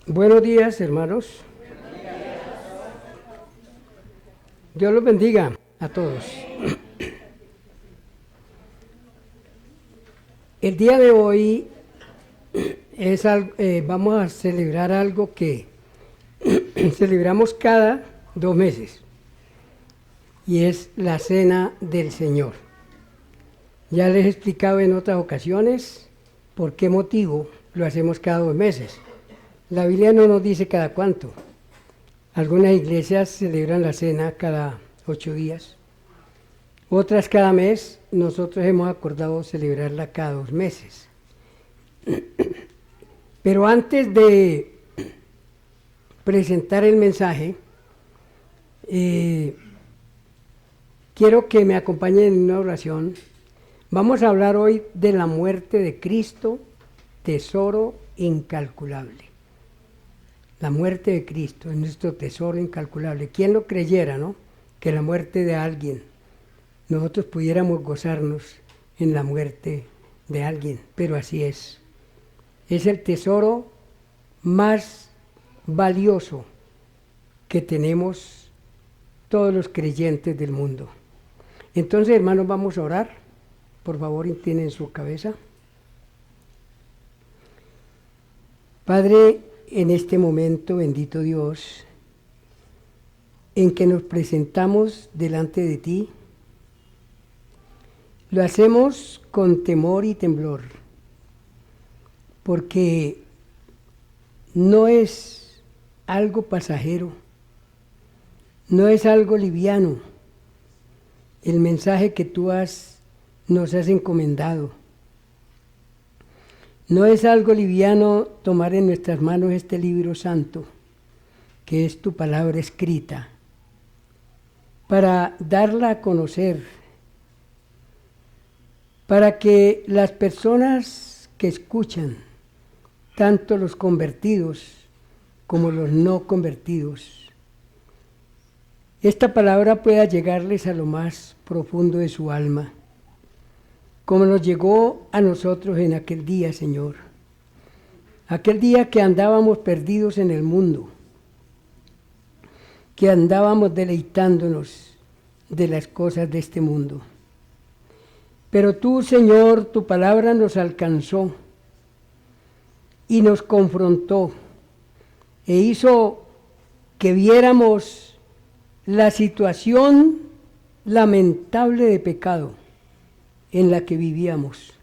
Buenos días, hermanos. Dios los bendiga a todos. El día de hoy vamos a celebrar algo que celebramos cada 2 meses, y es la Cena del Señor. Ya les he explicado en otras ocasiones por qué motivo lo hacemos cada 2 meses. La Biblia no nos dice cada cuánto. Algunas iglesias celebran la cena cada 8 días, otras cada mes. Nosotros hemos acordado celebrarla cada 2 meses. Pero antes de presentar el mensaje, quiero que me acompañen en una oración. Vamos a hablar hoy de la muerte de Cristo, tesoro incalculable. La muerte de Cristo es nuestro tesoro incalculable. ¿Quién lo creyera, no? Que la muerte de alguien, nosotros pudiéramos gozarnos en la muerte de alguien, pero así es. Es el tesoro más valioso que tenemos todos los creyentes del mundo. Entonces, hermanos, vamos a orar. Por favor, inclinen su cabeza. Padre, en este momento, bendito Dios, en que nos presentamos delante de ti, lo hacemos con temor y temblor, porque no es algo pasajero, no es algo liviano el mensaje que tú nos has encomendado. No es algo liviano tomar en nuestras manos este libro santo, que es tu palabra escrita, para darla a conocer, para que las personas que escuchan, tanto los convertidos como los no convertidos, esta palabra pueda llegarles a lo más profundo de su alma, como nos llegó a nosotros en aquel día, Señor. Aquel día que andábamos perdidos en el mundo, que andábamos deleitándonos de las cosas de este mundo. Pero tú, Señor, tu palabra nos alcanzó y nos confrontó e hizo que viéramos la situación lamentable de pecado en la que vivíamos.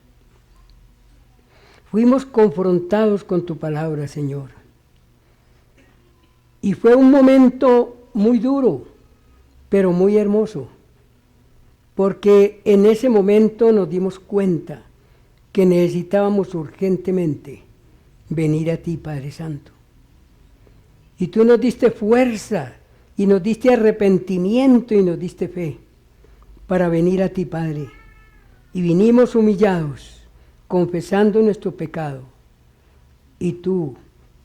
Fuimos confrontados con tu palabra, Señor. Y fue un momento muy duro, pero muy hermoso, porque en ese momento nos dimos cuenta que necesitábamos urgentemente venir a ti, Padre Santo. Y tú nos diste fuerza, y nos diste arrepentimiento, y nos diste fe para venir a ti, Padre. Y vinimos humillados, confesando nuestro pecado. Y tú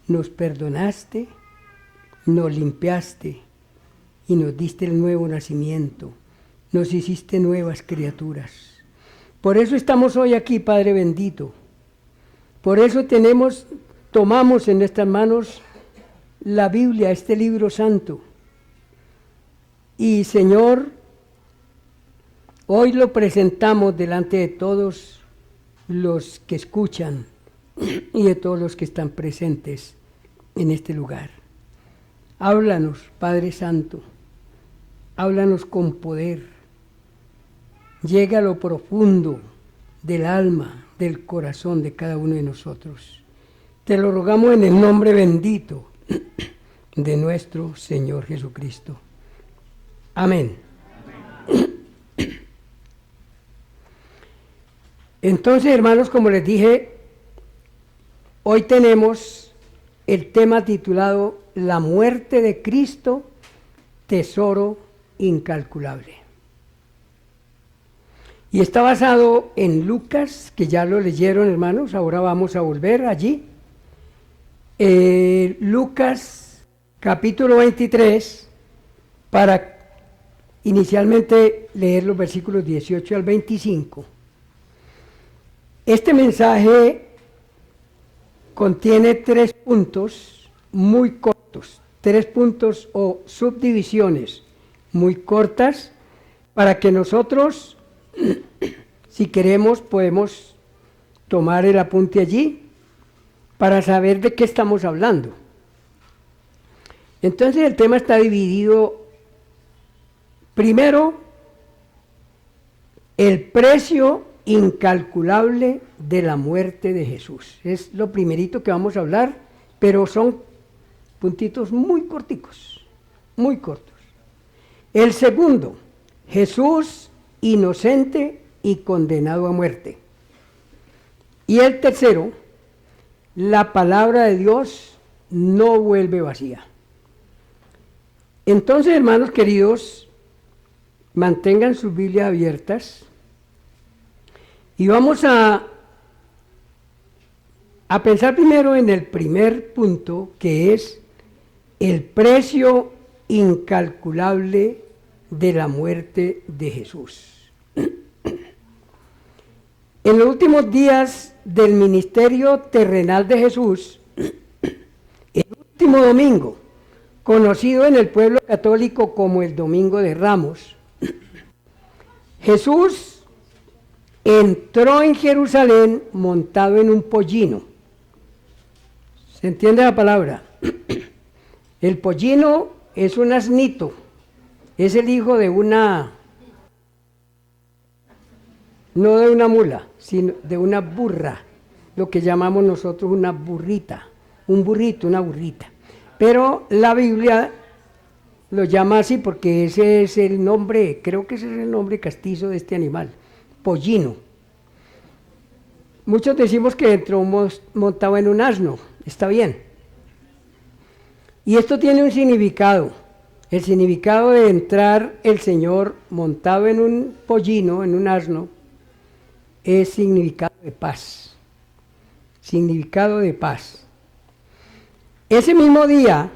nos perdonaste, nos limpiaste y nos diste el nuevo nacimiento. Nos hiciste nuevas criaturas. Por eso estamos hoy aquí, Padre bendito. Por eso tomamos en nuestras manos la Biblia, este libro santo. Y, Señor, hoy lo presentamos delante de todos los que escuchan y de todos los que están presentes en este lugar. Háblanos, Padre Santo, háblanos con poder. Llega a lo profundo del alma, del corazón de cada uno de nosotros. Te lo rogamos en el nombre bendito de nuestro Señor Jesucristo. Amén. Entonces, hermanos, como les dije, hoy tenemos el tema titulado La muerte de Cristo, tesoro incalculable. Y está basado en Lucas, que ya lo leyeron, hermanos. Ahora vamos a volver allí. Lucas capítulo 23, para inicialmente leer los versículos 18 al 25. Este mensaje contiene 3 puntos muy cortos, 3 puntos o subdivisiones muy cortas para que nosotros, si queremos, podemos tomar el apunte allí para saber de qué estamos hablando. Entonces el tema está dividido, primero, el precio incalculable de la muerte de Jesús. Es lo primerito que vamos a hablar, pero son puntitos muy corticos, muy cortos. El segundo, Jesús inocente y condenado a muerte. Y el tercero, la palabra de Dios no vuelve vacía. Entonces, hermanos queridos, mantengan sus Biblias abiertas y vamos a pensar primero en el primer punto, que es el precio incalculable de la muerte de Jesús. En los últimos días del ministerio terrenal de Jesús, el último domingo, conocido en el pueblo católico como el Domingo de Ramos, Jesús entró en Jerusalén montado en un pollino. ¿Se entiende la palabra? El pollino es un asnito, es el hijo de una, no de una mula, sino de una burra, lo que llamamos nosotros una burrita, un burrito, una burrita. Pero la Biblia lo llama así porque ese es el nombre, creo que ese es el nombre castizo de este animal, pollino. Muchos decimos que entró montado en un asno, está bien. Y esto tiene un significado. El significado de entrar el Señor montado en un pollino, en un asno, es significado de paz. Significado de paz. Ese mismo día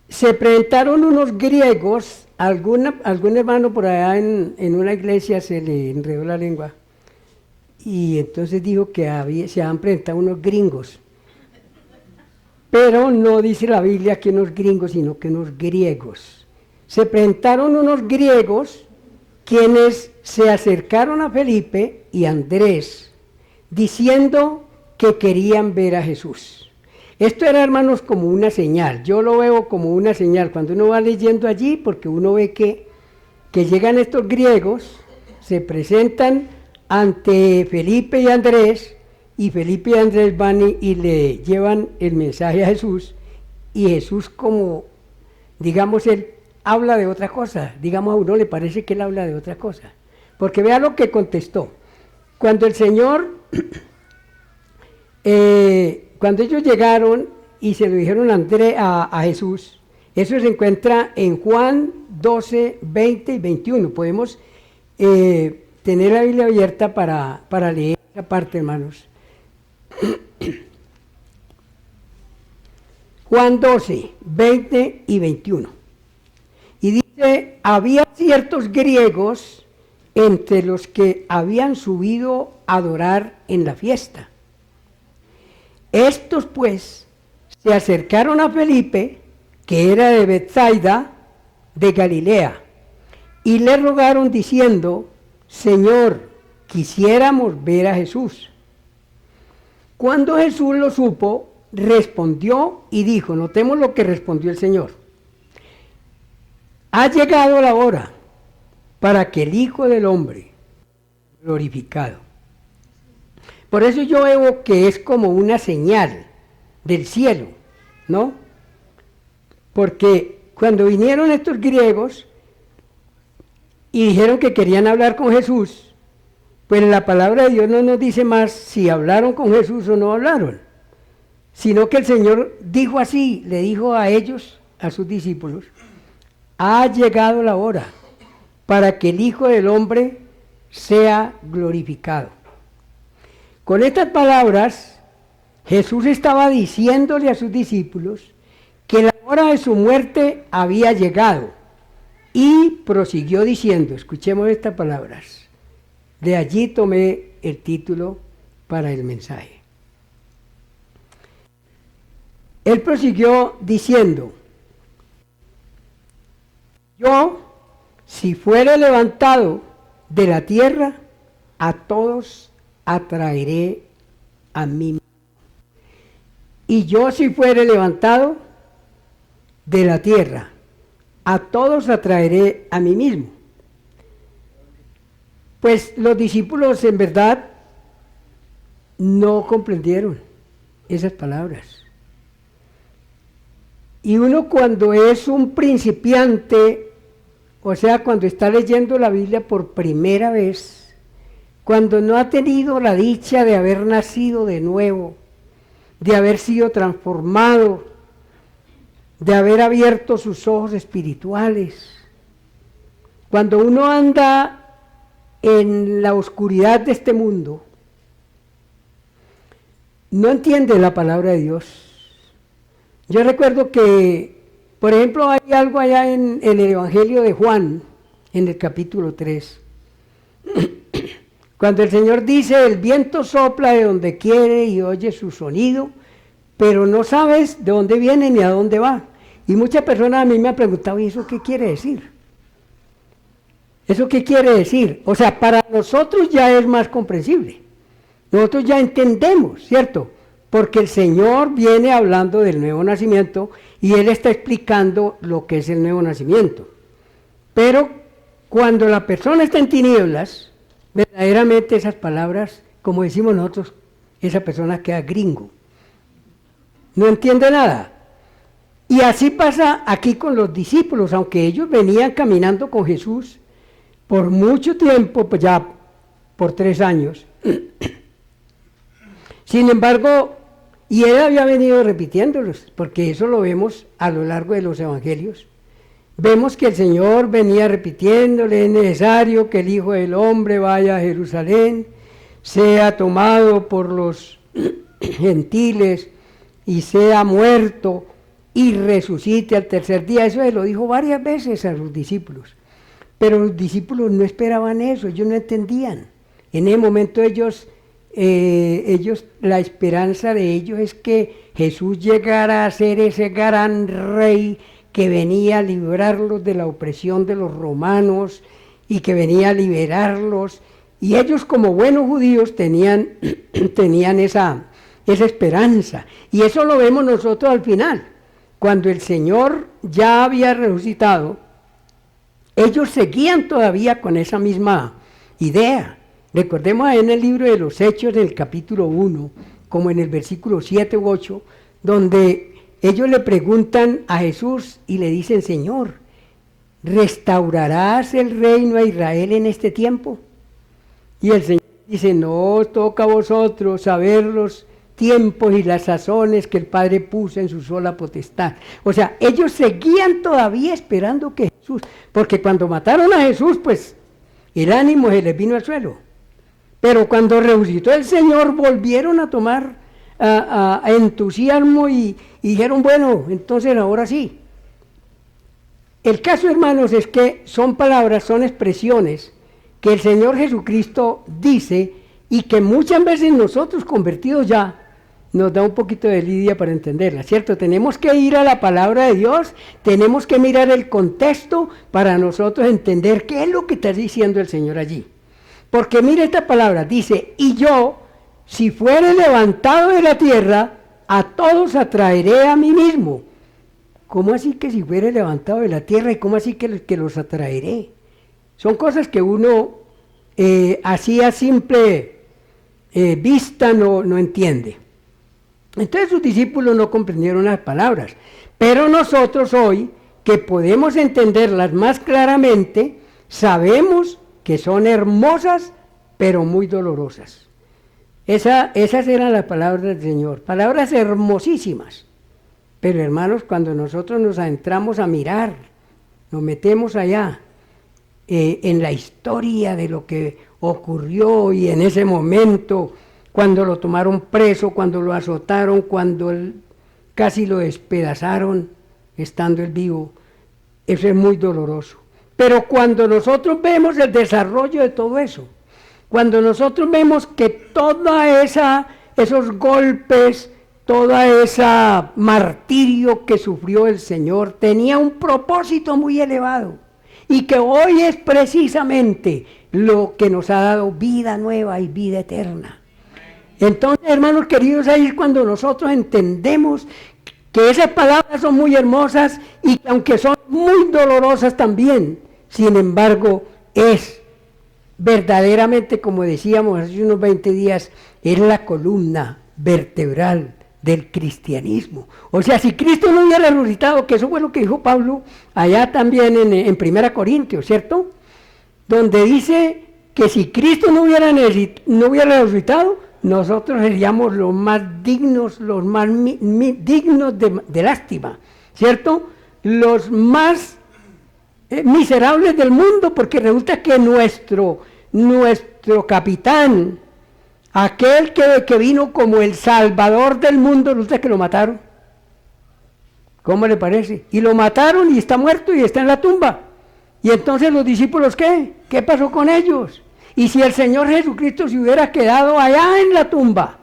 se presentaron unos griegos, algún hermano por allá en una iglesia se le enredó la lengua, y entonces dijo que se habían presentado unos gringos. Pero no dice la Biblia que unos gringos, sino que unos griegos. Se presentaron unos griegos quienes se acercaron a Felipe y Andrés, diciendo que querían ver a Jesús. Esto era, hermanos, como una señal. Yo lo veo como una señal. Cuando uno va leyendo allí, porque uno ve que llegan estos griegos, se presentan ante Felipe y Andrés, y Felipe y Andrés van y le llevan el mensaje a Jesús, y Jesús, como, digamos, él habla de otra cosa. Digamos, a uno le parece que él habla de otra cosa. Porque vea lo que contestó. Cuando el Señor... cuando ellos llegaron y se lo dijeron a Jesús, eso se encuentra en Juan 12, 20 y 21. Podemos tener la Biblia abierta para leer esa parte, hermanos. Juan 12, 20 y 21. Y dice, había ciertos griegos entre los que habían subido a adorar en la fiesta. Estos, pues, se acercaron a Felipe, que era de Betsaida, de Galilea, y le rogaron diciendo, Señor, quisiéramos ver a Jesús. Cuando Jesús lo supo, respondió y dijo, notemos lo que respondió el Señor. Ha llegado la hora para que el Hijo del Hombre, glorificado. Por eso yo veo que es como una señal del cielo, ¿no? Porque cuando vinieron estos griegos y dijeron que querían hablar con Jesús, pues la palabra de Dios no nos dice más si hablaron con Jesús o no hablaron, sino que el Señor dijo así, le dijo a ellos, a sus discípulos, ha llegado la hora para que el Hijo del Hombre sea glorificado. Con estas palabras, Jesús estaba diciéndole a sus discípulos que la hora de su muerte había llegado y prosiguió diciendo, escuchemos estas palabras, de allí tomé el título para el mensaje. Él prosiguió diciendo, yo, si fuere levantado de la tierra, a todos atraeré a mí. Y yo, si fuere levantado de la tierra, a todos atraeré a mí mismo. Pues los discípulos en verdad no comprendieron esas palabras. Y uno cuando es un principiante, o sea, cuando está leyendo la Biblia por primera vez, cuando no ha tenido la dicha de haber nacido de nuevo, de haber sido transformado, de haber abierto sus ojos espirituales, cuando uno anda en la oscuridad de este mundo, no entiende la palabra de Dios. Yo recuerdo que, por ejemplo, hay algo allá en el Evangelio de Juan, en el capítulo 3, cuando el Señor dice, el viento sopla de donde quiere y oye su sonido, pero no sabes de dónde viene ni a dónde va. Y muchas personas a mí me han preguntado, ¿y eso qué quiere decir? ¿Eso qué quiere decir? O sea, para nosotros ya es más comprensible. Nosotros ya entendemos, ¿cierto? Porque el Señor viene hablando del nuevo nacimiento y Él está explicando lo que es el nuevo nacimiento. Pero cuando la persona está en tinieblas, verdaderamente esas palabras, como decimos nosotros, esa persona queda gringo. No entiende nada. Y así pasa aquí con los discípulos, aunque ellos venían caminando con Jesús por mucho tiempo, pues ya por 3 años. Sin embargo, y Él había venido repitiéndolos, porque eso lo vemos a lo largo de los evangelios. Vemos que el Señor venía repitiéndole, es necesario que el Hijo del Hombre vaya a Jerusalén, sea tomado por los gentiles y sea muerto y resucite al tercer día. Eso se lo dijo varias veces a los discípulos. Pero los discípulos no esperaban eso, ellos no entendían. En ese momento ellos, la esperanza de ellos es que Jesús llegara a ser ese gran rey que venía a librarlos de la opresión de los romanos y que venía a liberarlos. Y ellos como buenos judíos tenían esa esperanza. Y eso lo vemos nosotros al final. Cuando el Señor ya había resucitado, ellos seguían todavía con esa misma idea. Recordemos ahí en el libro de los Hechos, en el capítulo 1, como en el versículo 7 u 8, donde ellos le preguntan a Jesús y le dicen, Señor, ¿restaurarás el reino a Israel en este tiempo? Y el Señor dice, no os toca a vosotros saber los tiempos y las sazones que el Padre puso en su sola potestad. O sea, ellos seguían todavía esperando que Jesús, porque cuando mataron a Jesús, pues el ánimo se les vino al suelo. Pero cuando resucitó el Señor, volvieron a tomar a entusiasmo y dijeron, bueno, entonces ahora sí. El caso, hermanos, es que son palabras, son expresiones que el Señor Jesucristo dice y que muchas veces nosotros convertidos ya nos da un poquito de lidia para entenderla, ¿cierto? Tenemos que ir a la palabra de Dios, tenemos que mirar el contexto para nosotros entender qué es lo que está diciendo el Señor allí. Porque mire esta palabra, dice, y yo, si fuere levantado de la tierra, a todos atraeré a mí mismo. ¿Cómo así que si fuere levantado de la tierra y cómo así que los atraeré? Son cosas que uno así a simple vista no entiende. Entonces sus discípulos no comprendieron las palabras, pero nosotros hoy, que podemos entenderlas más claramente, sabemos que son hermosas, pero muy dolorosas. Esas eran las palabras del Señor, palabras hermosísimas. Pero hermanos, cuando nosotros nos adentramos a mirar, nos metemos allá, en la historia de lo que ocurrió y en ese momento, cuando lo tomaron preso, cuando lo azotaron, cuando casi lo despedazaron, estando él vivo, eso es muy doloroso. Pero cuando nosotros vemos el desarrollo de todo eso, cuando nosotros vemos que todos esos golpes toda esa martirio que sufrió el Señor tenía un propósito muy elevado y que hoy es precisamente lo que nos ha dado vida nueva y vida eterna. Entonces, hermanos queridos, ahí es cuando nosotros entendemos que esas palabras son muy hermosas y que aunque son muy dolorosas también, sin embargo, es verdaderamente, como decíamos hace unos 20 días, es la columna vertebral del cristianismo. O sea, si Cristo no hubiera resucitado, que eso fue lo que dijo Pablo allá también en 1 Corintios, ¿cierto? Donde dice que si Cristo no hubiera resucitado, nosotros seríamos los más dignos, dignos de lástima, ¿cierto? Los más miserables del mundo, porque resulta que nuestro capitán, aquel que vino como el salvador del mundo, resulta que lo mataron. ¿Cómo le parece? Y lo mataron y está muerto y está en la tumba. Y entonces los discípulos, ¿qué? ¿Qué pasó con ellos? Y si el Señor Jesucristo se hubiera quedado allá en la tumba,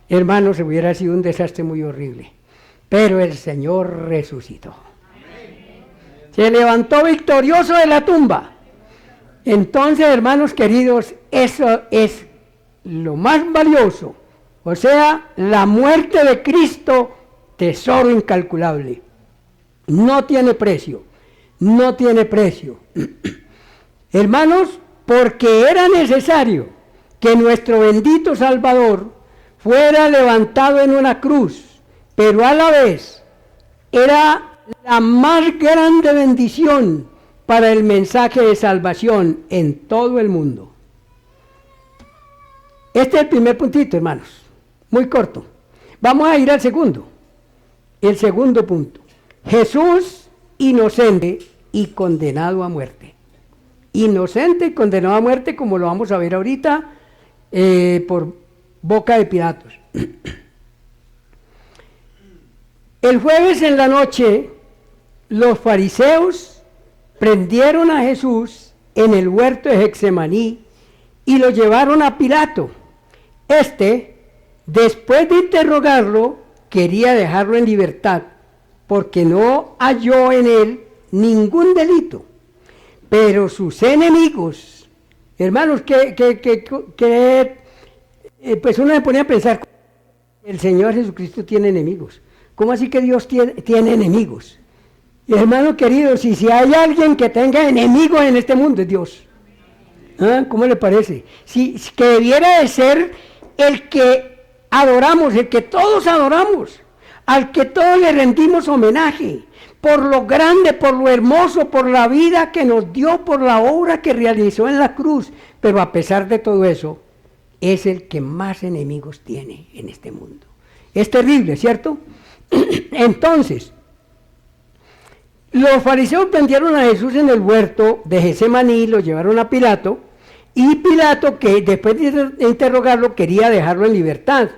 hermanos, se hubiera sido un desastre muy horrible. Pero el Señor resucitó. Se levantó victorioso de la tumba. Entonces, hermanos queridos, eso es lo más valioso. O sea, la muerte de Cristo, tesoro incalculable. No tiene precio. No tiene precio. Hermanos, porque era necesario que nuestro bendito Salvador fuera levantado en una cruz, pero a la vez era la más grande bendición para el mensaje de salvación en todo el mundo. Este es el primer puntito, hermanos, muy corto. Vamos a ir al segundo. El segundo punto. Jesús inocente y condenado a muerte. Inocente y condenado a muerte, como lo vamos a ver ahorita, por boca de Pilatos. El jueves en la noche, los fariseos prendieron a Jesús en el huerto de Getsemaní y lo llevaron a Pilato. Después de interrogarlo, quería dejarlo en libertad, porque no halló en él ningún delito. Pero sus enemigos, hermanos, pues uno se ponía a pensar, el Señor Jesucristo tiene enemigos. ¿Cómo así que Dios tiene enemigos? Y hermanos queridos, y si hay alguien que tenga enemigos en este mundo, es Dios. ¿Ah? ¿Cómo le parece? Que debiera de ser el que adoramos, el que todos adoramos, al que todos le rendimos homenaje, por lo grande, por lo hermoso, por la vida que nos dio, por la obra que realizó en la cruz. Pero a pesar de todo eso, es el que más enemigos tiene en este mundo. Es terrible, ¿cierto? Entonces, los fariseos prendieron a Jesús en el huerto de Getsemaní, lo llevaron a Pilato, y Pilato, que después de interrogarlo, quería dejarlo en libertad,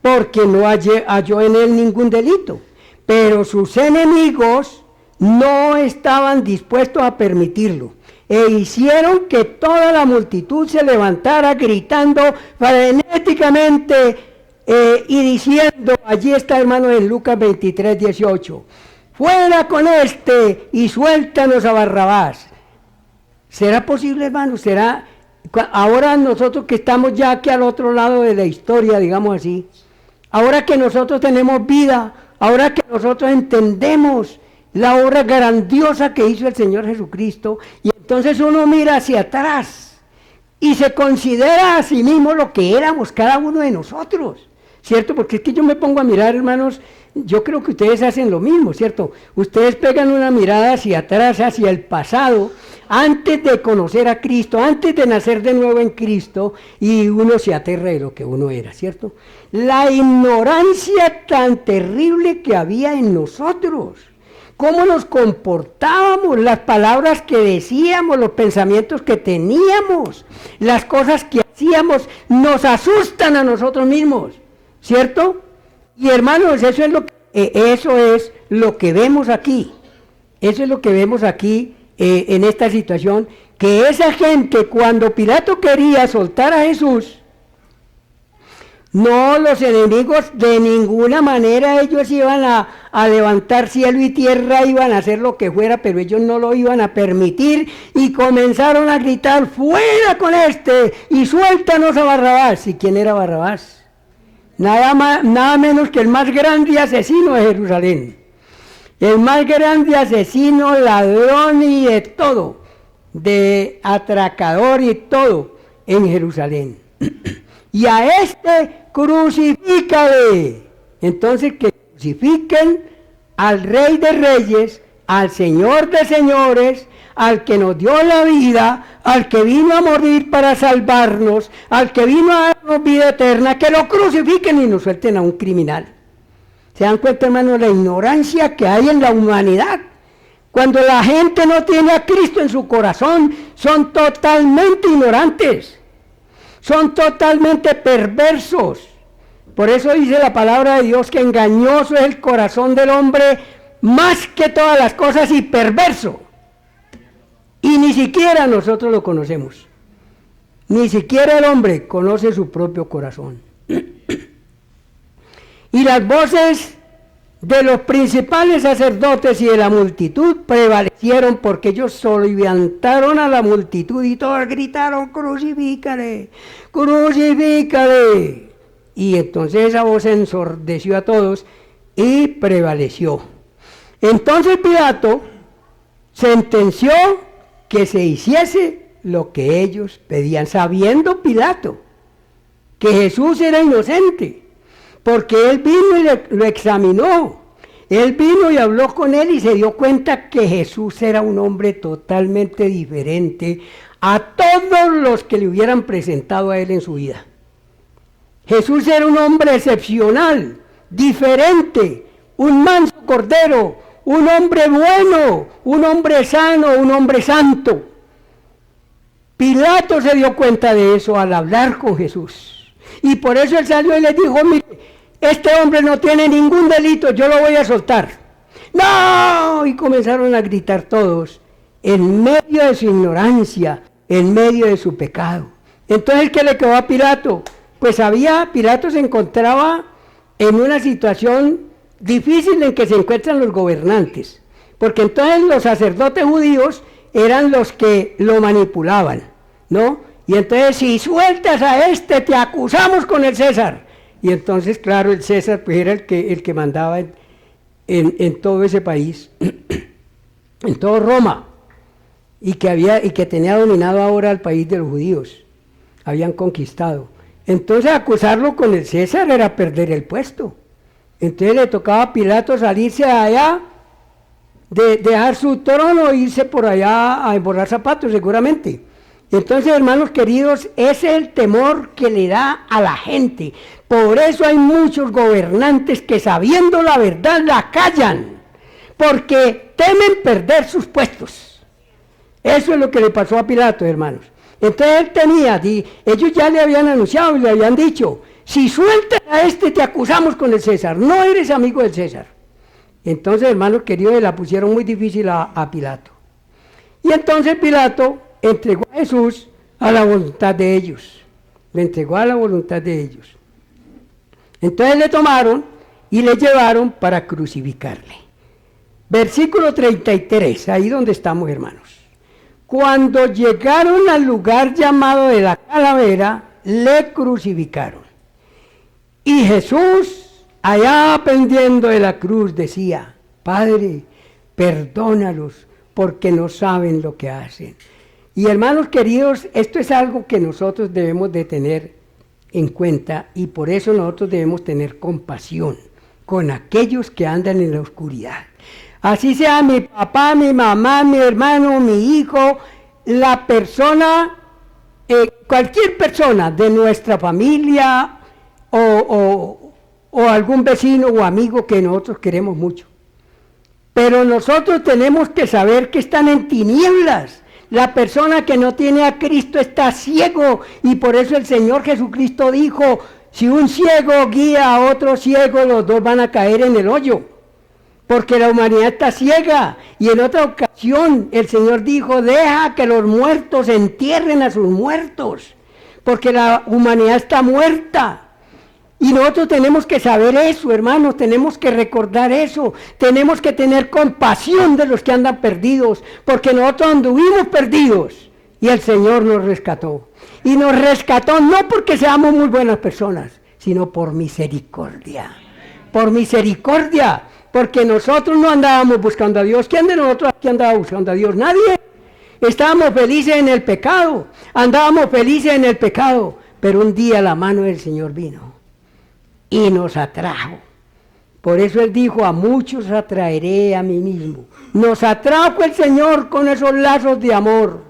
porque no halló en él ningún delito. Pero sus enemigos no estaban dispuestos a permitirlo, e hicieron que toda la multitud se levantara gritando frenéticamente y diciendo, allí está, hermano, en Lucas 23, 18, fuera con este y suéltanos a Barrabás. ¿Será posible, hermano? ¿Será? Ahora nosotros que estamos ya aquí al otro lado de la historia, digamos así, ahora que nosotros tenemos vida, ahora que nosotros entendemos la obra grandiosa que hizo el Señor Jesucristo, y entonces uno mira hacia atrás y se considera a sí mismo lo que éramos cada uno de nosotros, ¿cierto? Porque es que yo me pongo a mirar, hermanos, yo creo que ustedes hacen lo mismo, ¿cierto? Ustedes pegan una mirada hacia atrás, hacia el pasado, antes de conocer a Cristo, antes de nacer de nuevo en Cristo, y uno se aterra de lo que uno era, ¿cierto? La ignorancia tan terrible que había en nosotros, cómo nos comportábamos, las palabras que decíamos, los pensamientos que teníamos, las cosas que hacíamos, nos asustan a nosotros mismos, ¿cierto? Y hermanos, eso es lo que vemos aquí, eso es lo que vemos aquí en esta situación, que esa gente, cuando Pilato quería soltar a Jesús, No, los enemigos de ninguna manera ellos iban a levantar cielo y tierra, iban a hacer lo que fuera, pero ellos no lo iban a permitir y comenzaron a gritar, ¡fuera con este! Y suéltanos a Barrabás. ¿Y quién era Barrabás? Nada menos que el más grande asesino de Jerusalén. El más grande asesino, ladrón y de todo, de atracador y todo en Jerusalén. Y a este crucifícale. Entonces que crucifiquen al Rey de Reyes, al Señor de Señores, al que nos dio la vida, al que vino a morir para salvarnos, al que vino a darnos vida eterna, que lo crucifiquen y nos suelten a un criminal. ¿Se dan cuenta, hermanos, la ignorancia que hay en la humanidad? Cuando la gente no tiene a Cristo en su corazón, son totalmente ignorantes. Son totalmente perversos. Por eso dice la palabra de Dios que engañoso es el corazón del hombre más que todas las cosas y perverso. Y ni siquiera nosotros lo conocemos. Ni siquiera el hombre conoce su propio corazón. Y las voces de los principales sacerdotes y de la multitud prevalecieron porque ellos solo levantaron a la multitud y todos gritaron, crucifícale, crucifícale. Y entonces esa voz ensordeció a todos y prevaleció. Entonces Pilato sentenció que se hiciese lo que ellos pedían, sabiendo Pilato que Jesús era inocente. Porque él vino y lo examinó. Él vino y habló con él y se dio cuenta que Jesús era un hombre totalmente diferente a todos los que le hubieran presentado a él en su vida. Jesús era un hombre excepcional, diferente, un manso cordero, un hombre bueno, un hombre sano, un hombre santo. Pilato se dio cuenta de eso al hablar con Jesús. Y por eso él salió y le dijo, mire, este hombre no tiene ningún delito, yo lo voy a soltar. ¡No! Y comenzaron a gritar todos, en medio de su ignorancia, en medio de su pecado. Entonces, ¿qué le quedó a Pilato? Pues Pilato se encontraba en una situación difícil en que se encuentran los gobernantes. Porque entonces los sacerdotes judíos eran los que lo manipulaban, ¿no? Y entonces, si sueltas a este, te acusamos con el César. Y entonces, claro, el César pues, era el que mandaba en todo ese país, en todo Roma, y que tenía dominado ahora al país de los judíos, habían conquistado. Entonces, acusarlo con el César era perder el puesto. Entonces le tocaba a Pilato salirse de allá, dejar su trono e irse por allá a emborrar zapatos, seguramente. Entonces, hermanos queridos, ese es el temor que le da a la gente. Por eso hay muchos gobernantes que sabiendo la verdad la callan, porque temen perder sus puestos. Eso es lo que le pasó a Pilato, hermanos. Entonces ellos ya le habían anunciado y le habían dicho, si sueltas a este te acusamos con el César, no eres amigo del César. Entonces, hermanos queridos, la pusieron muy difícil a Pilato. Y entonces Pilato entregó a Jesús a la voluntad de ellos. Le entregó a la voluntad de ellos. Entonces le tomaron y le llevaron para crucificarle. Versículo 33, ahí donde estamos, hermanos. Cuando llegaron al lugar llamado de la Calavera, le crucificaron. Y Jesús, allá pendiendo de la cruz, decía, Padre, perdónalos, porque no saben lo que hacen. Y hermanos queridos, esto es algo que nosotros debemos de tener en cuenta y por eso nosotros debemos tener compasión con aquellos que andan en la oscuridad. Así sea mi papá, mi mamá, mi hermano, mi hijo, la persona, cualquier persona de nuestra familia o algún vecino o amigo que nosotros queremos mucho. Pero nosotros tenemos que saber que están en tinieblas. La persona que no tiene a Cristo está ciego y por eso el Señor Jesucristo dijo, si un ciego guía a otro ciego, los dos van a caer en el hoyo, porque la humanidad está ciega. Y en otra ocasión el Señor dijo, deja que los muertos entierren a sus muertos, porque la humanidad está muerta. Y nosotros tenemos que saber eso, hermanos, tenemos que recordar eso, tenemos que tener compasión de los que andan perdidos, porque nosotros anduvimos perdidos y el Señor nos rescató. Y nos rescató no porque seamos muy buenas personas, sino por misericordia. Por misericordia, porque nosotros no andábamos buscando a Dios. ¿Quién de nosotros aquí andaba buscando a Dios? Nadie. Estábamos felices en el pecado, andábamos felices en el pecado, pero un día la mano del Señor vino y nos atrajo. Por eso Él dijo, a muchos atraeré a mí mismo. Nos atrajo el Señor con esos lazos de amor.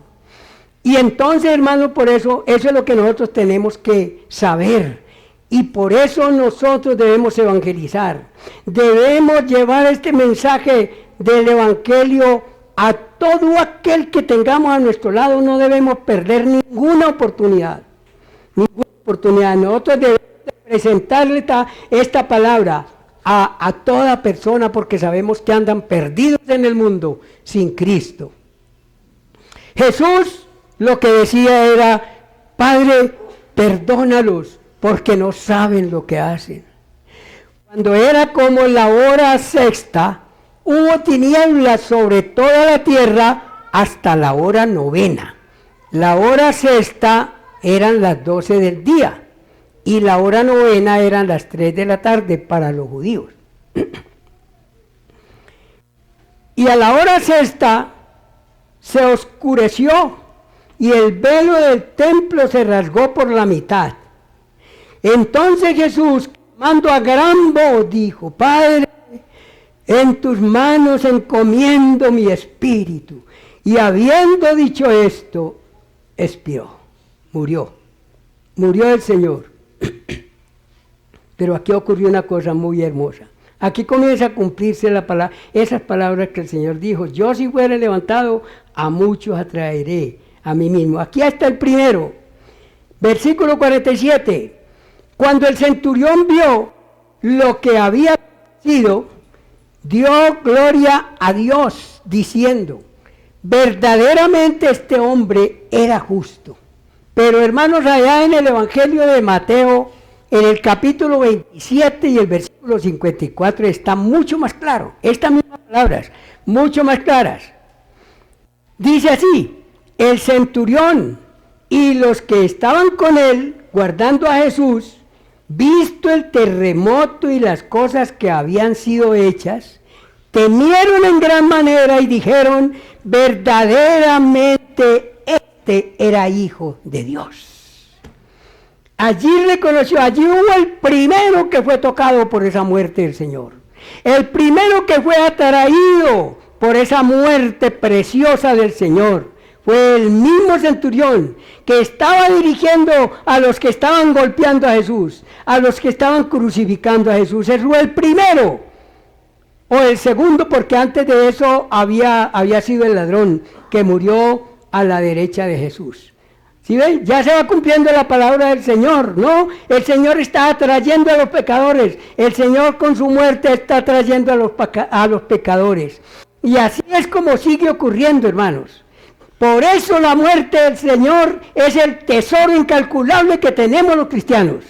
Y entonces, hermano, por eso es lo que nosotros tenemos que saber. Y por eso nosotros debemos evangelizar. Debemos llevar este mensaje del Evangelio a todo aquel que tengamos a nuestro lado. No debemos perder ninguna oportunidad. Ninguna oportunidad. Nosotros debemos presentarle esta palabra a toda persona, porque sabemos que andan perdidos en el mundo sin Cristo. Jesús lo que decía era, Padre, perdónalos, porque no saben lo que hacen. Cuando era como la hora sexta, hubo tinieblas sobre toda la tierra hasta la hora novena. La hora sexta eran las 12 del día y la hora novena eran las 3 de la tarde para los judíos. Y a la hora sexta se oscureció y el velo del templo se rasgó por la mitad. Entonces Jesús, clamando a gran voz, dijo, Padre, en tus manos encomiendo mi espíritu. Y habiendo dicho esto, expiró, murió el Señor. Pero aquí ocurrió una cosa muy hermosa. Aquí comienza a cumplirse esas palabras que el Señor dijo, yo si fuera levantado, a muchos atraeré a mí mismo. Aquí está el primero, versículo 47. Cuando el centurión vio lo que había sido, dio gloria a Dios, diciendo, verdaderamente este hombre era justo. Pero hermanos, allá en el Evangelio de Mateo, en el capítulo 27 y el versículo 54, está mucho más claro, estas mismas palabras, mucho más claras. Dice así, el centurión y los que estaban con él, guardando a Jesús, visto el terremoto y las cosas que habían sido hechas, temieron en gran manera y dijeron, verdaderamente este era hijo de Dios. Allí reconoció, allí hubo el primero que fue tocado por esa muerte del Señor. El primero que fue atraído por esa muerte preciosa del Señor. Fue el mismo centurión que estaba dirigiendo a los que estaban golpeando a Jesús, a los que estaban crucificando a Jesús. Ese fue el primero. O el segundo, porque antes de eso había sido el ladrón que murió a la derecha de Jesús. ¿Sí ven? Ya se va cumpliendo la palabra del Señor, ¿no? El Señor está atrayendo a los pecadores. El Señor con su muerte está atrayendo a los pecadores. Y así es como sigue ocurriendo, hermanos. Por eso la muerte del Señor es el tesoro incalculable que tenemos los cristianos.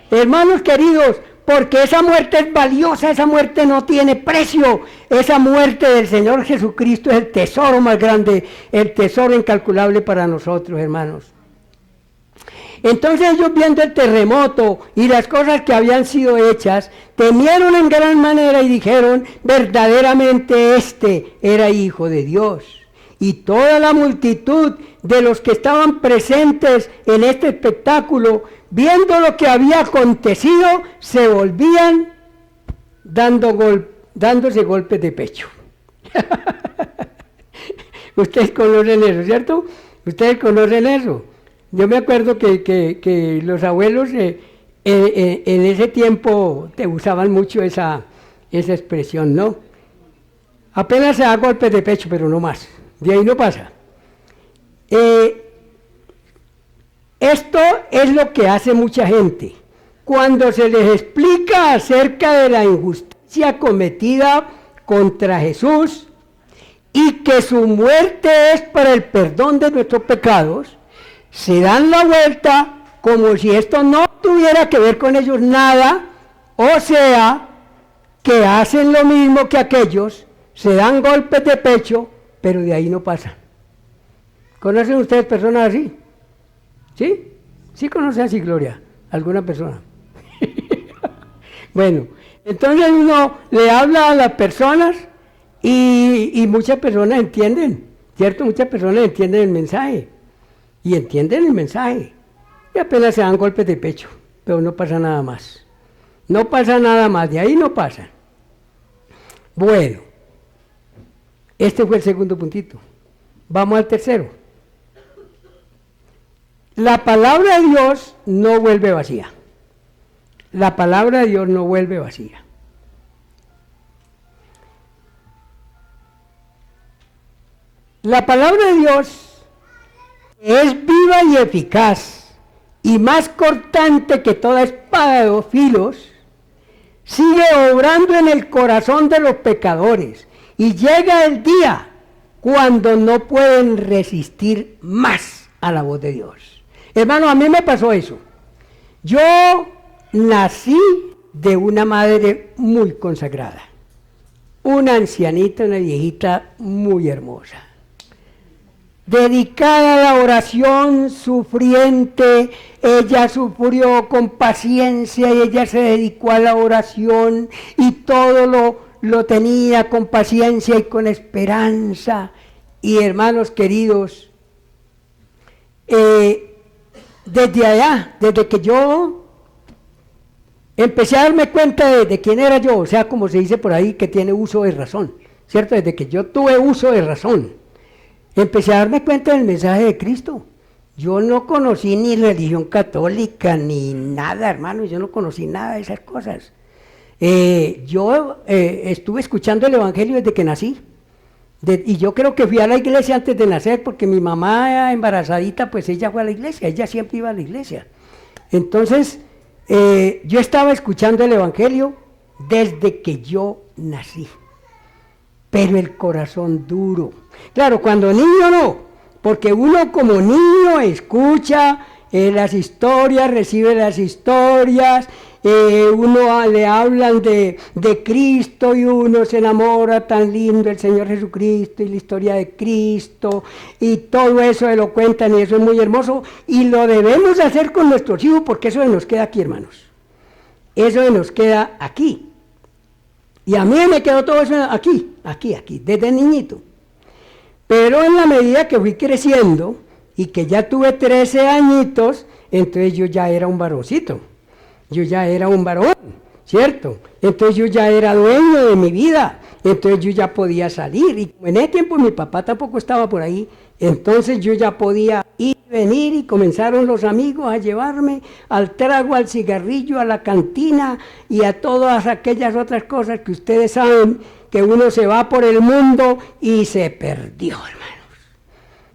Hermanos queridos, porque esa muerte es valiosa, esa muerte no tiene precio. Esa muerte del Señor Jesucristo es el tesoro más grande, el tesoro incalculable para nosotros, hermanos. Entonces ellos, viendo el terremoto y las cosas que habían sido hechas, temieron en gran manera y dijeron, verdaderamente este era hijo de Dios. Y toda la multitud de los que estaban presentes en este espectáculo, viendo lo que había acontecido, se volvían dándose golpes de pecho. Ustedes conocen eso, ¿cierto? Ustedes conocen eso. Yo me acuerdo que los abuelos en ese tiempo usaban mucho esa expresión, ¿no? Apenas se da golpes de pecho, pero no más. De ahí no pasa. Esto es lo que hace mucha gente. Cuando se les explica acerca de la injusticia cometida contra Jesús y que su muerte es para el perdón de nuestros pecados, se dan la vuelta como si esto no tuviera que ver con ellos nada, o sea, que hacen lo mismo que aquellos, se dan golpes de pecho, pero de ahí no pasan. ¿Conocen ustedes personas así? ¿Sí? ¿Sí conocen así, Gloria? ¿Alguna persona? Bueno, entonces uno le habla a las personas y muchas personas entienden, ¿cierto? Muchas personas entienden el mensaje y entienden el mensaje y apenas se dan golpes de pecho, pero no pasa nada más. No pasa nada más, de ahí no pasa. Bueno, este fue el segundo puntito. Vamos al tercero. La palabra de Dios no vuelve vacía. La palabra de Dios no vuelve vacía. La palabra de Dios es viva y eficaz y más cortante que toda espada de dos filos, sigue obrando en el corazón de los pecadores y llega el día cuando no pueden resistir más a la voz de Dios. Hermano, a mí me pasó eso. Yo nací de una madre muy consagrada, una ancianita, una viejita muy hermosa, dedicada a la oración, sufriente. Ella sufrió con paciencia y ella se dedicó a la oración y todo lo tenía con paciencia y con esperanza. Y hermanos queridos, desde allá, desde que yo empecé a darme cuenta de quién era yo, o sea, como se dice por ahí, que tiene uso de razón, ¿cierto? Desde que yo tuve uso de razón, empecé a darme cuenta del mensaje de Cristo. Yo no conocí ni religión católica, ni nada, hermano, yo no conocí nada de esas cosas. Yo estuve escuchando el Evangelio desde que nací, y yo creo que fui a la iglesia antes de nacer, porque mi mamá embarazadita, pues ella fue a la iglesia, ella siempre iba a la iglesia. Entonces, yo estaba escuchando el Evangelio desde que yo nací, pero el corazón duro. Claro, cuando niño no, porque uno como niño escucha las historias, recibe las historias, uno le hablan de Cristo y uno se enamora tan lindo del Señor Jesucristo y la historia de Cristo y todo eso se lo cuentan y eso es muy hermoso y lo debemos hacer con nuestros hijos porque eso se nos queda aquí, hermanos. Eso se nos queda aquí. Y a mí me quedó todo eso aquí, desde niñito. Pero en la medida que fui creciendo y que ya tuve 13 añitos, entonces yo ya era un varoncito. Yo ya era un varón, ¿cierto? Entonces yo ya era dueño de mi vida. Entonces yo ya podía salir. Y en ese tiempo mi papá tampoco estaba por ahí. Entonces yo ya podía ir y venir y comenzaron los amigos a llevarme al trago, al cigarrillo, a la cantina y a todas aquellas otras cosas que ustedes saben que uno se va por el mundo y se perdió, hermanos.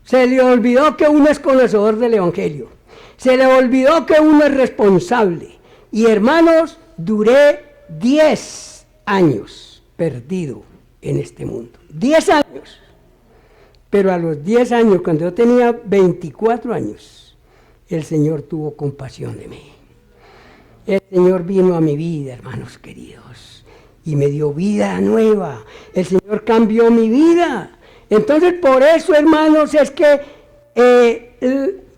Se le olvidó que uno es conocedor del Evangelio. Se le olvidó que uno es responsable. Y hermanos, duré 10 años perdido en este mundo. 10 años. Pero a los 10 años, cuando yo tenía 24 años, el Señor tuvo compasión de mí. El Señor vino a mi vida, hermanos queridos, y me dio vida nueva. El Señor cambió mi vida. Entonces, por eso, hermanos, es que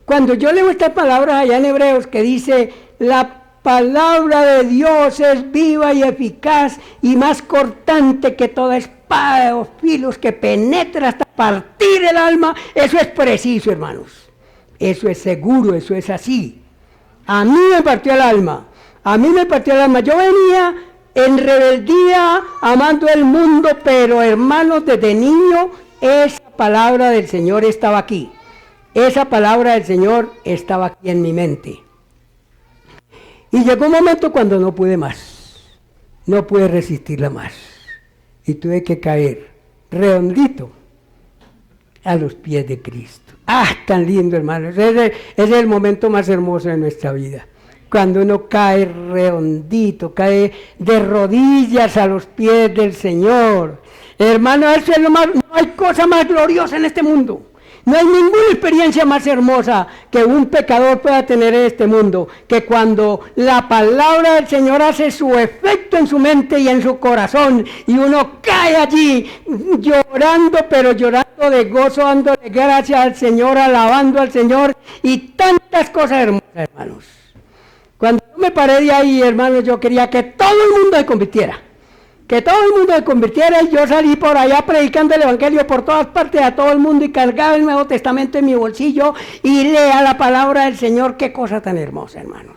cuando yo leo estas palabras allá en Hebreos que dice, la palabra de Dios es viva y eficaz y más cortante que toda espada de dos filos que penetra hasta partir el alma. Eso es preciso, hermanos. Eso es seguro, eso es así. A mí me partió el alma. A mí me partió el alma. Yo venía en rebeldía, amando el mundo, pero hermanos, desde niño, esa palabra del Señor estaba aquí. Esa palabra del Señor estaba aquí en mi mente. Y llegó un momento cuando no pude más, no pude resistirla más. Y tuve que caer redondito a los pies de Cristo. ¡Ah, tan lindo, hermano! Ese es el momento más hermoso de nuestra vida. cuando uno cae redondito, cae de rodillas a los pies del Señor. Hermano, eso es lo más, no hay cosa más gloriosa en este mundo. No hay ninguna experiencia más hermosa que un pecador pueda tener en este mundo, que cuando la palabra del Señor hace su efecto en su mente y en su corazón, y uno cae allí llorando, pero llorando de gozo, dándole gracias al Señor, alabando al Señor, y tantas cosas hermosas, hermanos. Cuando yo me paré de ahí, hermanos, yo quería que todo el mundo se convirtiera. Que todo el mundo se convirtiera, y yo salí por allá predicando el Evangelio por todas partes a todo el mundo y cargaba el Nuevo Testamento en mi bolsillo y lea la palabra del Señor. Qué cosa tan hermosa, hermanos.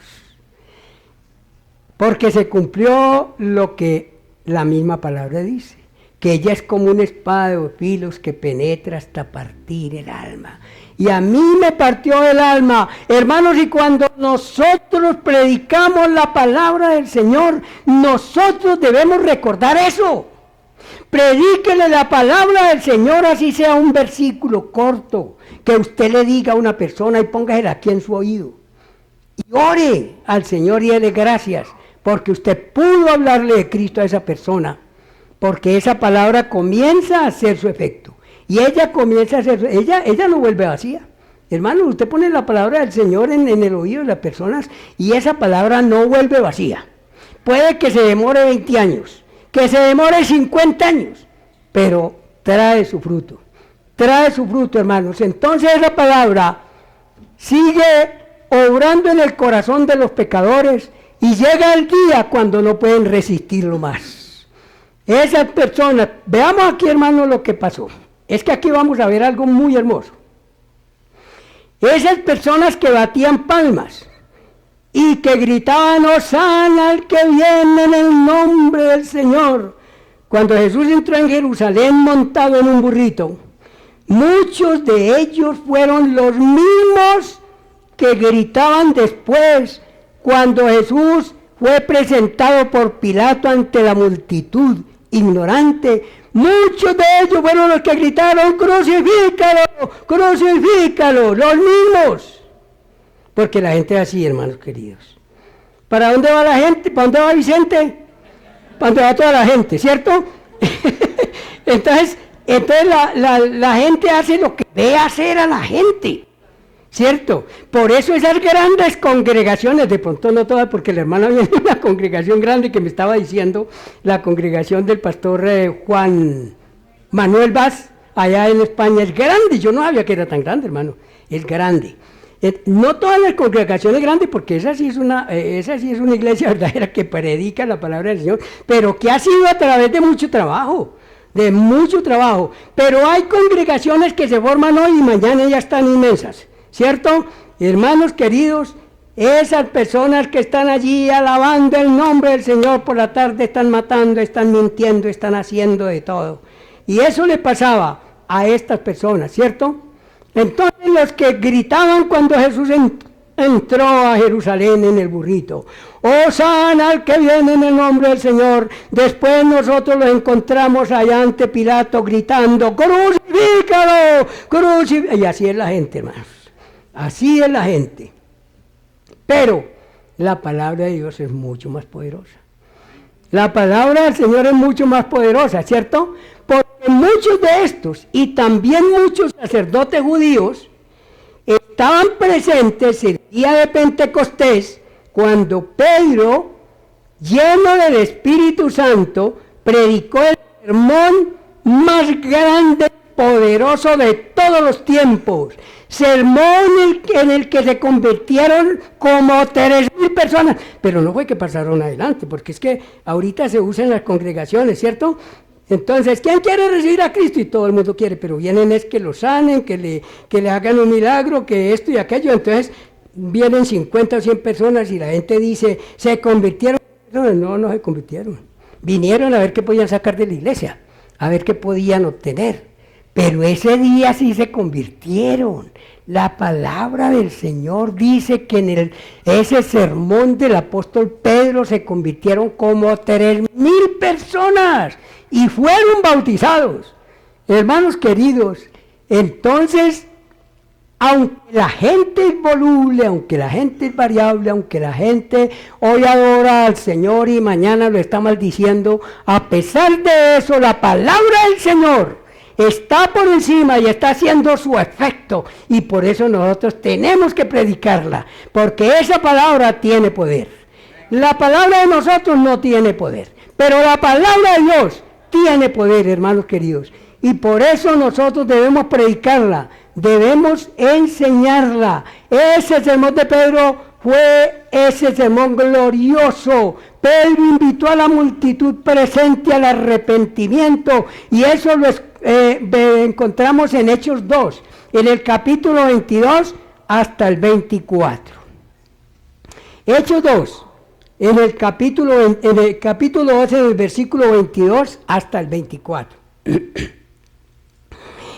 Porque se cumplió lo que la misma palabra dice, que ella es como una espada de dos filos que penetra hasta partir el alma. Y a mí me partió el alma, hermanos, y cuando nosotros predicamos la palabra del Señor, nosotros debemos recordar eso. Predíquele la palabra del Señor, así sea un versículo corto, que usted le diga a una persona y póngasela aquí en su oído. Y ore al Señor y dele gracias, porque usted pudo hablarle de Cristo a esa persona, porque esa palabra comienza a hacer su efecto. Y ella comienza a hacer, ella no vuelve vacía. Hermano, usted pone la palabra del Señor en el oído de las personas y esa palabra no vuelve vacía. Puede que se demore 20 años, que se demore 50 años, pero trae su fruto, hermanos. Entonces esa palabra sigue obrando en el corazón de los pecadores y llega el día cuando no pueden resistirlo más. Esas personas, veamos aquí, hermanos, lo que pasó. Es que aquí vamos a ver algo muy hermoso. Esas personas que batían palmas y que gritaban, Hosana al que viene en el nombre del Señor. Cuando Jesús entró en Jerusalén montado en un burrito, muchos de ellos fueron los mismos que gritaban después, cuando Jesús fue presentado por Pilato ante la multitud ignorante. Muchos de ellos fueron los que gritaron, crucifícalo, crucifícalo, los mismos. Porque la gente es así, hermanos queridos. ¿Para dónde va la gente? ¿Para dónde va Vicente? ¿Para dónde va toda la gente, cierto? Entonces la gente hace lo que ve hacer a la gente, ¿cierto? Por eso esas grandes congregaciones, de pronto no todas, porque la hermana viene de una congregación grande que me estaba diciendo, la congregación del pastor Juan Manuel Vaz, allá en España, es grande. Yo no sabía que era tan grande, hermano, es grande. No todas las congregaciones grandes, porque esa sí es una iglesia verdadera que predica la palabra del Señor, pero que ha sido a través de mucho trabajo. Pero hay congregaciones que se forman hoy y mañana ya están inmensas. ¿Cierto? Hermanos queridos, esas personas que están allí alabando el nombre del Señor por la tarde están matando, están mintiendo, están haciendo de todo. Y eso le pasaba a estas personas, ¿cierto? Entonces los que gritaban cuando Jesús entró a Jerusalén en el burrito, Hosana al que viene en el nombre del Señor, después nosotros los encontramos allá ante Pilato gritando, crucifícalo, crucifícalo. Y así es la gente, hermanos. Así es la gente. Pero la palabra de Dios es mucho más poderosa. La palabra del Señor es mucho más poderosa, ¿cierto? Porque muchos de estos, y también muchos sacerdotes judíos, estaban presentes el día de Pentecostés, cuando Pedro, lleno del Espíritu Santo, predicó el sermón más grande, poderoso de todos los tiempos. Sermón en el que se convirtieron como 3,000 personas, pero no fue que pasaron adelante, porque es que ahorita se usan las congregaciones, ¿cierto? Entonces, ¿quién quiere recibir a Cristo? Y todo el mundo quiere, pero vienen es que lo sanen, que le hagan un milagro, que esto y aquello. Entonces vienen 50 o 100 personas y la gente dice, ¿se convirtieron? No se convirtieron. Vinieron a ver qué podían sacar de la iglesia, a ver qué podían obtener. Pero ese día sí se convirtieron. La palabra del Señor dice que en ese sermón del apóstol Pedro se convirtieron como 3,000 personas y fueron bautizados. Hermanos queridos, entonces aunque la gente es voluble, aunque la gente es variable, aunque la gente hoy adora al Señor y mañana lo está maldiciendo, a pesar de eso, la palabra del Señor está por encima y está haciendo su efecto, y por eso nosotros tenemos que predicarla, porque esa palabra tiene poder. La palabra de nosotros no tiene poder, pero la palabra de Dios tiene poder, hermanos queridos, y por eso nosotros debemos predicarla, debemos enseñarla. Ese sermón de Pedro fue ese sermón glorioso. Pedro invitó a la multitud presente al arrepentimiento, y eso lo encontramos en Hechos 2, en el capítulo 22 hasta el 24. Hechos 2, en el capítulo 12, del versículo 22 hasta el 24.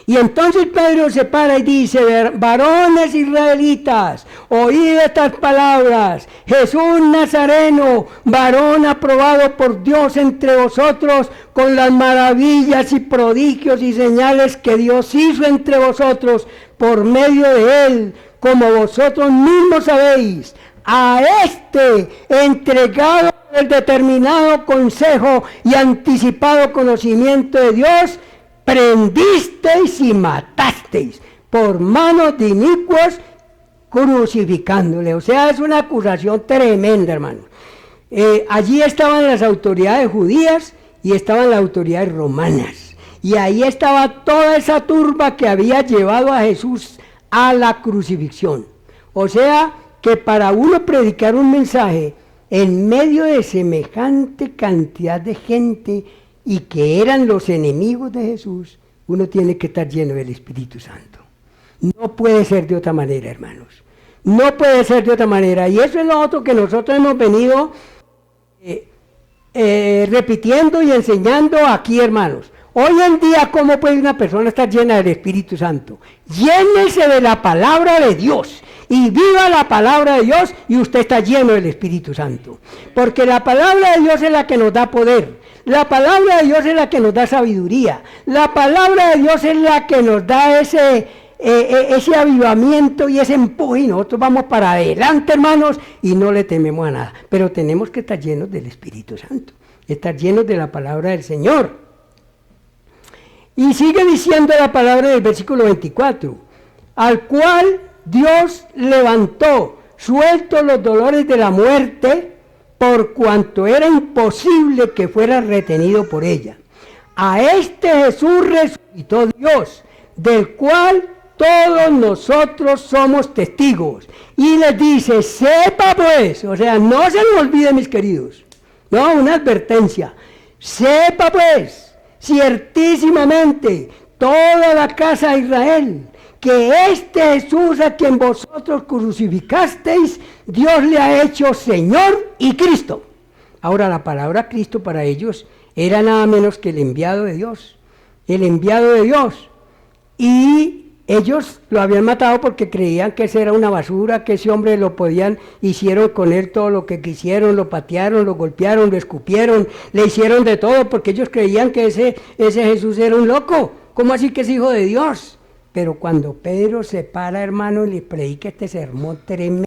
Y entonces Pedro se para y dice: varones israelitas, oíd estas palabras. Jesús Nazareno, varón aprobado por Dios entre vosotros, con las maravillas y prodigios y señales que Dios hizo entre vosotros por medio de él, como vosotros mismos sabéis. A este entregado el determinado consejo y anticipado conocimiento de Dios, prendisteis y matasteis por manos de inicuos, crucificándole. O sea, es una acusación tremenda, hermano. Allí estaban las autoridades judías y estaban las autoridades romanas, y ahí estaba toda esa turba que había llevado a Jesús a la crucifixión. O sea, que para uno predicar un mensaje en medio de semejante cantidad de gente y que eran los enemigos de Jesús, uno tiene que estar lleno del Espíritu Santo. No puede ser de otra manera, hermanos. No puede ser de otra manera. Y eso es lo otro que nosotros hemos venido repitiendo y enseñando aquí, hermanos. Hoy en día, ¿cómo puede una persona estar llena del Espíritu Santo? Llénese de la palabra de Dios y viva la palabra de Dios, y usted está lleno del Espíritu Santo. Porque la palabra de Dios es la que nos da poder. La palabra de Dios es la que nos da sabiduría. La palabra de Dios es la que nos da ese avivamiento y ese empuje, y nosotros vamos para adelante, hermanos, y no le tememos a nada. Pero tenemos que estar llenos del Espíritu Santo, estar llenos de la palabra del Señor. Y sigue diciendo la palabra del versículo 24, al cual Dios levantó, suelto los dolores de la muerte, por cuanto era imposible que fuera retenido por ella. A este Jesús resucitó Dios, del cual todos nosotros somos testigos. Y les dice: sepa pues, o sea, no se nos olvide, mis queridos, no, una advertencia, sepa pues, ciertísimamente, toda la casa de Israel, que este Jesús a quien vosotros crucificasteis, Dios le ha hecho Señor y Cristo. Ahora, la palabra Cristo para ellos era nada menos que el enviado de Dios. El enviado de Dios. Y ellos lo habían matado porque creían que ese era una basura, que ese hombre lo podían, hicieron con él todo lo que quisieron, lo patearon, lo golpearon, lo escupieron, le hicieron de todo, porque ellos creían que ese Jesús era un loco. ¿Cómo así que es hijo de Dios? Pero cuando Pedro se para, hermano, y le predica este sermón tremendo,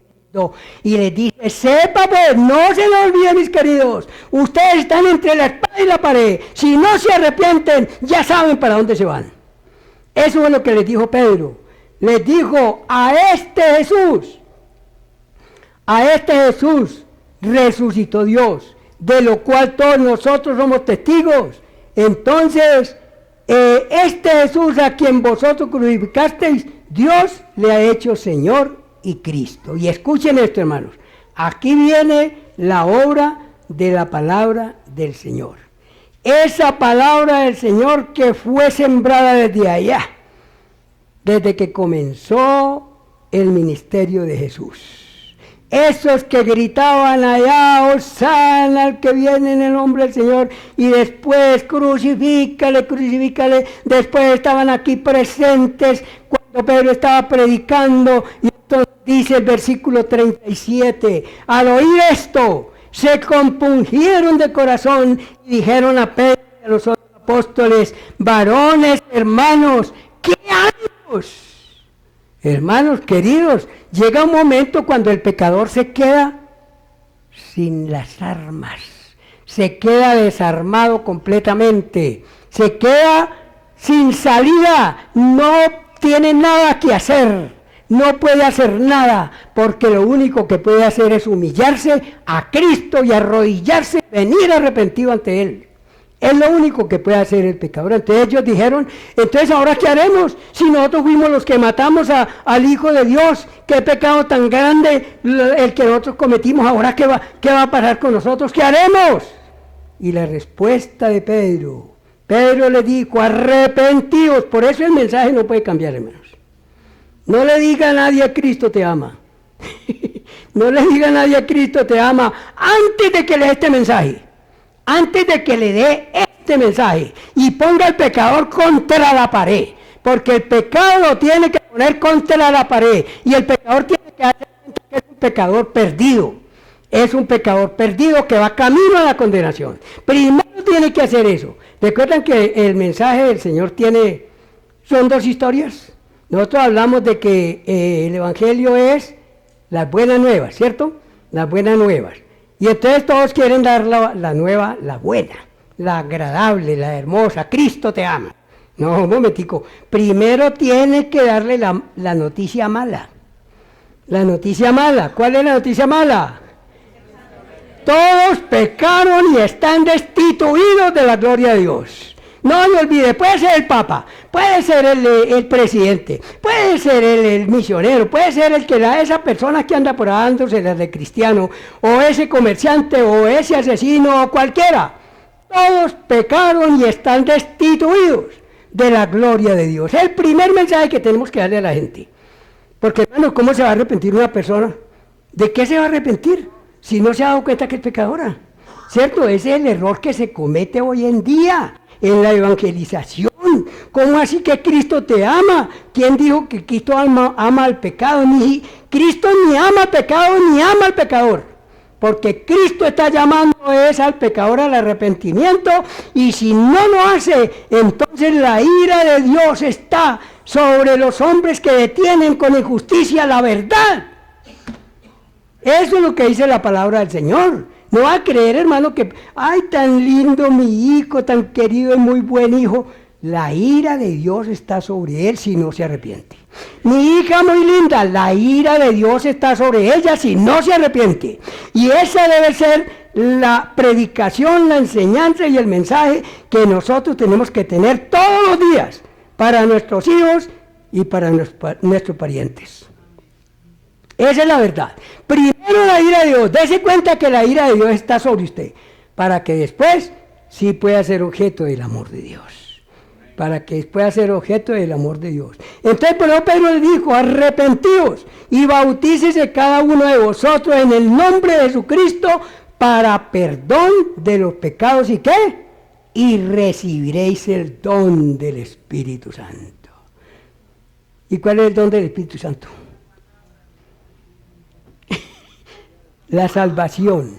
y les dice: sepa pues, no se lo olviden, mis queridos, ustedes están entre la espada y la pared, si no se arrepienten, ya saben para dónde se van. Eso es lo que les dijo Pedro. Les dijo: a este Jesús resucitó Dios, de lo cual todos nosotros somos testigos. Entonces, este Jesús a quien vosotros crucificasteis, Dios le ha hecho Señor y Cristo. Y escuchen esto, hermanos. Aquí viene la obra de la palabra del Señor. Esa palabra del Señor que fue sembrada desde allá, desde que comenzó el ministerio de Jesús. Esos que gritaban allá: Hosana al que viene en el nombre del Señor, y después crucifícale, crucifícale. Después estaban aquí presentes cuando Pedro estaba predicando, y entonces dice el versículo 37, al oír esto, se compungieron de corazón y dijeron a Pedro y a los otros apóstoles: varones, hermanos, ¿qué haremos? Hermanos queridos, llega un momento cuando el pecador se queda sin las armas, se queda desarmado completamente, se queda sin salida, no tiene nada que hacer, no puede hacer nada, porque lo único que puede hacer es humillarse a Cristo y arrodillarse, venir arrepentido ante Él. Es lo único que puede hacer el pecador. Entonces ellos dijeron, entonces ahora ¿qué haremos? Si nosotros fuimos los que matamos al Hijo de Dios, qué pecado tan grande el que nosotros cometimos, ahora ¿qué va a pasar con nosotros? ¿Qué haremos? Y la respuesta de Pedro le dijo, arrepentidos. Por eso el mensaje no puede cambiar, hermanos. No le diga a nadie, Cristo te ama. No le diga a nadie, Cristo te ama, antes de que le dé este mensaje. Antes de que le dé este mensaje y ponga al pecador contra la pared, porque el pecado lo tiene que poner contra la pared y el pecador tiene que hacer que es un pecador perdido. Es un pecador perdido que va camino a la condenación. Primero tiene que hacer eso. Recuerdan que el mensaje del Señor son dos historias. Nosotros hablamos de que el Evangelio es las buenas nuevas, ¿cierto? Las buenas nuevas. Y entonces todos quieren dar la nueva, la buena, la agradable, la hermosa. Cristo te ama. No, un momentico. Primero tiene que darle la noticia mala. La noticia mala. ¿Cuál es la noticia mala? Todos pecaron y están destituidos de la gloria de Dios. No me olvide, puede ser el Papa, puede ser el presidente, puede ser el misionero, puede ser esa persona que anda por ahí dándose de cristiano, o ese comerciante, o ese asesino, o cualquiera. Todos pecaron y están destituidos de la gloria de Dios. Es el primer mensaje que tenemos que darle a la gente. Porque, hermano, ¿cómo se va a arrepentir una persona? ¿De qué se va a arrepentir? Si no se ha dado cuenta que es pecadora. ¿Cierto? Ese es el error que se comete hoy en día en la evangelización. ¿Cómo así que Cristo te ama? ¿Quién dijo que Cristo ama al pecado? Cristo ni ama al pecado ni ama al pecador. Porque Cristo está llamando al pecador al arrepentimiento, y si no lo hace, entonces la ira de Dios está sobre los hombres que detienen con injusticia la verdad. Eso es lo que dice la palabra del Señor. No va a creer, hermano, que, ay, tan lindo mi hijo, tan querido y muy buen hijo. La ira de Dios está sobre él si no se arrepiente. Mi hija muy linda, la ira de Dios está sobre ella si no se arrepiente. Y esa debe ser la predicación, la enseñanza y el mensaje que nosotros tenemos que tener todos los días para nuestros hijos y para nuestros parientes. Esa es la verdad. Primero la ira de Dios. Dese cuenta que la ira de Dios está sobre usted, para que después sí pueda ser objeto del amor de Dios. Para que pueda ser objeto del amor de Dios. Entonces, pero Pedro le dijo, arrepentíos y bautícese cada uno de vosotros en el nombre de Jesucristo para perdón de los pecados. ¿Y qué? Y recibiréis el don del Espíritu Santo. ¿Y cuál es el don del Espíritu Santo? La salvación,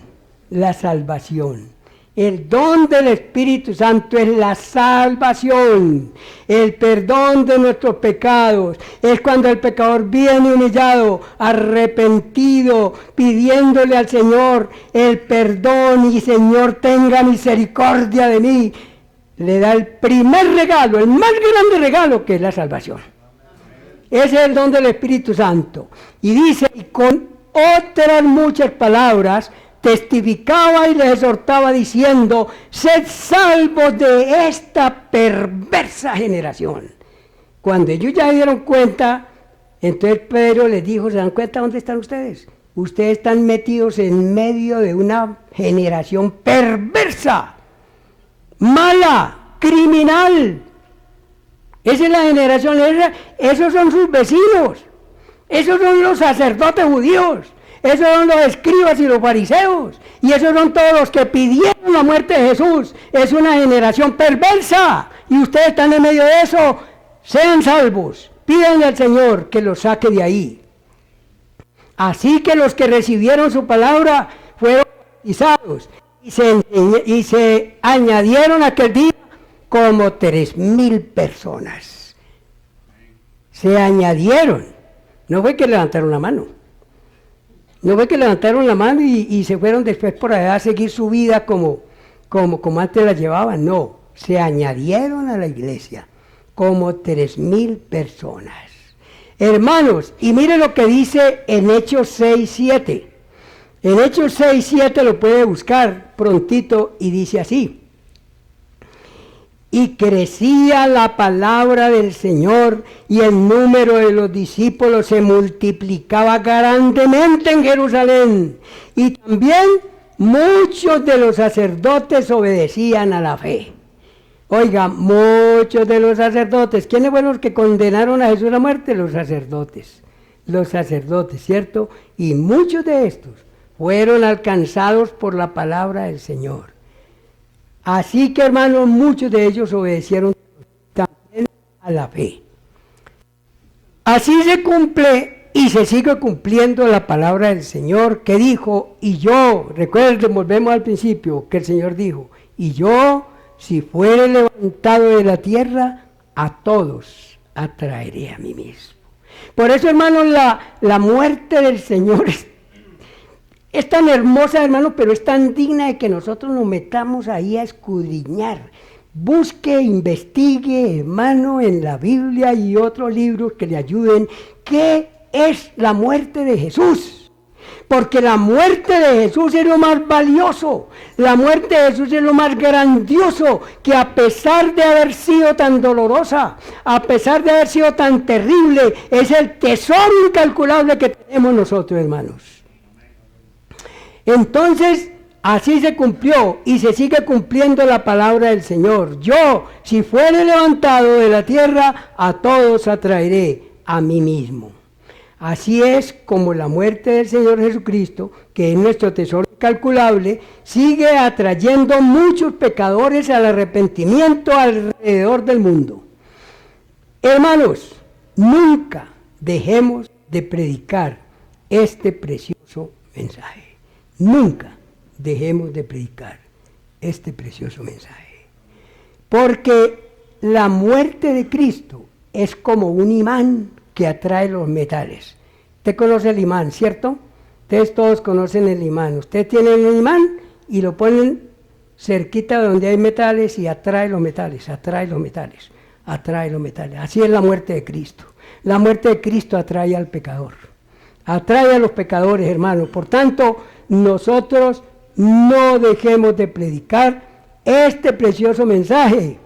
la salvación. El don del Espíritu Santo es la salvación, el perdón de nuestros pecados. Es cuando el pecador viene humillado, arrepentido, pidiéndole al Señor el perdón, y Señor, tenga misericordia de mí. Le da el primer regalo, el más grande regalo, que es la salvación. Ese es el don del Espíritu Santo. Y dice, y con otras muchas palabras testificaba y les exhortaba diciendo, sed salvos de esta perversa generación. Cuando ellos ya se dieron cuenta, entonces Pedro les dijo, ¿se dan cuenta dónde están ustedes? Ustedes están metidos en medio de una generación perversa, mala, criminal. Esa es la generación, esos son sus vecinos. Esos son los sacerdotes judíos, esos son los escribas y los fariseos, y esos son todos los que pidieron la muerte de Jesús. Es una generación perversa, y ustedes están en medio de eso. Sean salvos, pídanle al Señor que los saque de ahí. Así que los que recibieron su palabra fueron bautizados, y se añadieron aquel día como 3,000 personas. Se añadieron. No fue que levantaron la mano. No fue que levantaron la mano y se fueron después por allá a seguir su vida como antes la llevaban. No, se añadieron a la iglesia como 3,000 personas. Hermanos, y mire lo que dice en Hechos 6:7. En Hechos 6:7 lo puede buscar prontito y dice así. Y crecía la palabra del Señor y el número de los discípulos se multiplicaba grandemente en Jerusalén. Y también muchos de los sacerdotes obedecían a la fe. Oiga, muchos de los sacerdotes. ¿Quiénes fueron los que condenaron a Jesús a la muerte? Los sacerdotes. Los sacerdotes, ¿cierto? Y muchos de estos fueron alcanzados por la palabra del Señor. Así que, hermanos, muchos de ellos obedecieron también a la fe. Así se cumple y se sigue cumpliendo la palabra del Señor que dijo, y yo, recuerden, volvemos al principio, que el Señor dijo, y yo, si fuere levantado de la tierra, a todos atraeré a mí mismo. Por eso, hermanos, la muerte del Señor es tan hermosa, hermano, pero es tan digna de que nosotros nos metamos ahí a escudriñar. Busque, investigue, hermano, en la Biblia y otros libros que le ayuden, qué es la muerte de Jesús. Porque la muerte de Jesús es lo más valioso, la muerte de Jesús es lo más grandioso, que a pesar de haber sido tan dolorosa, a pesar de haber sido tan terrible, es el tesoro incalculable que tenemos nosotros, hermanos. Entonces, así se cumplió y se sigue cumpliendo la palabra del Señor. Yo, si fuere levantado de la tierra, a todos atraeré a mí mismo. Así es como la muerte del Señor Jesucristo, que es nuestro tesoro incalculable, sigue atrayendo muchos pecadores al arrepentimiento alrededor del mundo. Hermanos, nunca dejemos de predicar este precioso mensaje. Nunca dejemos de predicar este precioso mensaje. Porque la muerte de Cristo es como un imán que atrae los metales. Usted conoce el imán, ¿cierto? Ustedes todos conocen el imán. Usted tiene el imán y lo ponen cerquita de donde hay metales y atrae los metales, atrae los metales, atrae los metales. Así es la muerte de Cristo. La muerte de Cristo atrae al pecador. Atrae a los pecadores, hermanos. Por tanto, nosotros no dejemos de predicar este precioso mensaje.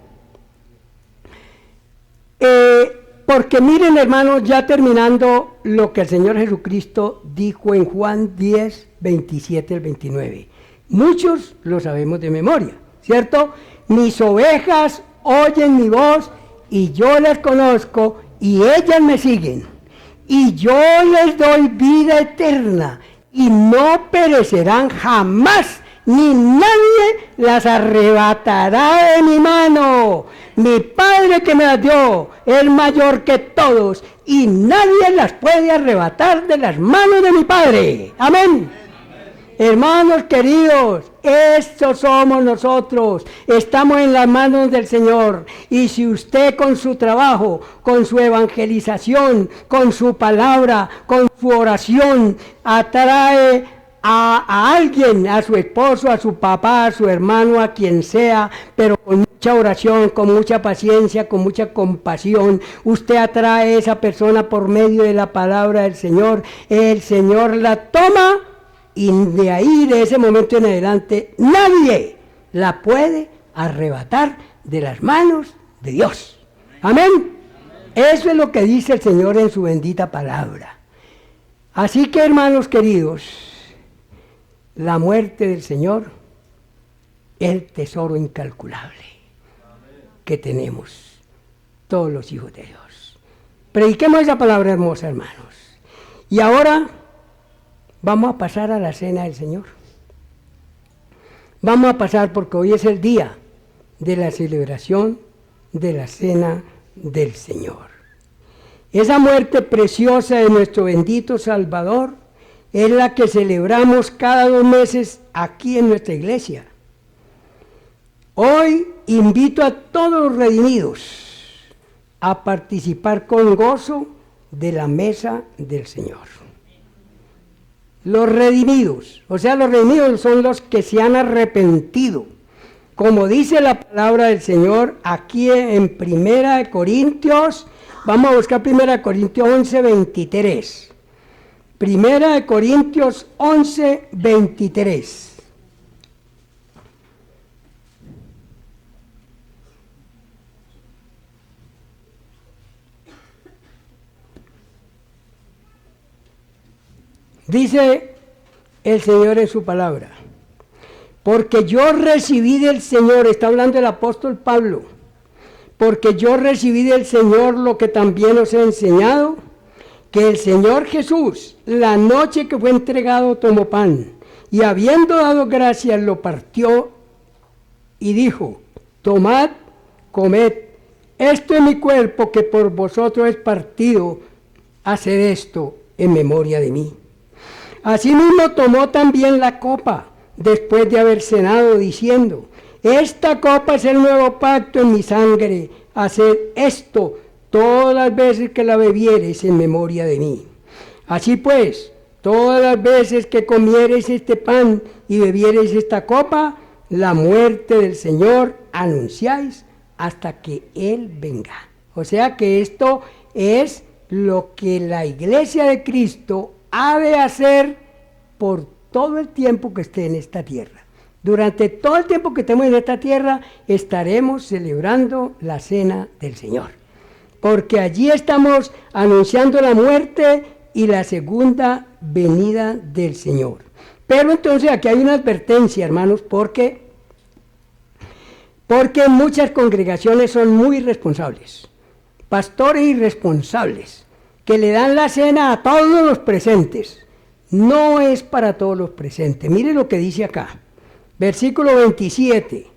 Porque miren, hermanos, ya terminando lo que el Señor Jesucristo dijo en Juan 10, 27 al 29. Muchos lo sabemos de memoria, ¿cierto? Mis ovejas oyen mi voz y yo las conozco y ellas me siguen. Y yo les doy vida eterna y no perecerán jamás, ni nadie las arrebatará de mi mano. Mi Padre que me las dio es mayor que todos y nadie las puede arrebatar de las manos de mi Padre. Amén. Hermanos queridos, estos somos nosotros, estamos en las manos del Señor. Y si usted con su trabajo, con su evangelización, con su palabra, con su oración, atrae a alguien, a su esposo, a su papá, a su hermano, a quien sea, pero con mucha oración, con mucha paciencia, con mucha compasión, usted atrae a esa persona por medio de la palabra del Señor. El Señor la toma y de ahí, de ese momento en adelante, nadie la puede arrebatar de las manos de Dios. Amén. Eso es lo que dice el Señor en su bendita palabra. Así que, hermanos queridos, la muerte del Señor es el tesoro incalculable que tenemos todos los hijos de Dios. Prediquemos esa palabra hermosa, hermanos. Y ahora vamos a pasar a la cena del Señor. Vamos a pasar porque hoy es el día de la celebración de la cena del Señor. Esa muerte preciosa de nuestro bendito Salvador es la que celebramos cada 2 meses aquí en nuestra iglesia. Hoy invito a todos los redimidos a participar con gozo de la mesa del Señor. Los redimidos, o sea, los redimidos son los que se han arrepentido. Como dice la palabra del Señor aquí en Primera de Corintios, vamos a buscar Primera de Corintios 11, 23. Primera de Corintios 11, 23. Dice el Señor en su palabra, porque yo recibí del Señor, está hablando el apóstol Pablo, porque yo recibí del Señor lo que también os he enseñado, que el Señor Jesús, la noche que fue entregado, tomó pan, y habiendo dado gracias, lo partió y dijo, tomad, comed, esto es mi cuerpo que por vosotros es partido, haced esto en memoria de mí. Asimismo tomó también la copa, después de haber cenado, diciendo, esta copa es el nuevo pacto en mi sangre, haced esto todas las veces que la bebiereis en memoria de mí. Así pues, todas las veces que comiereis este pan y bebiereis esta copa, la muerte del Señor anunciáis hasta que Él venga. O sea que esto es lo que la iglesia de Cristo ha de hacer por todo el tiempo que esté en esta tierra. Durante todo el tiempo que estemos en esta tierra, estaremos celebrando la cena del Señor. Porque allí estamos anunciando la muerte y la segunda venida del Señor. Pero entonces aquí hay una advertencia, hermanos, porque muchas congregaciones son muy irresponsables. Pastores irresponsables, que le dan la cena a todos los presentes. No es para todos los presentes. Mire lo que dice acá. Versículo 27.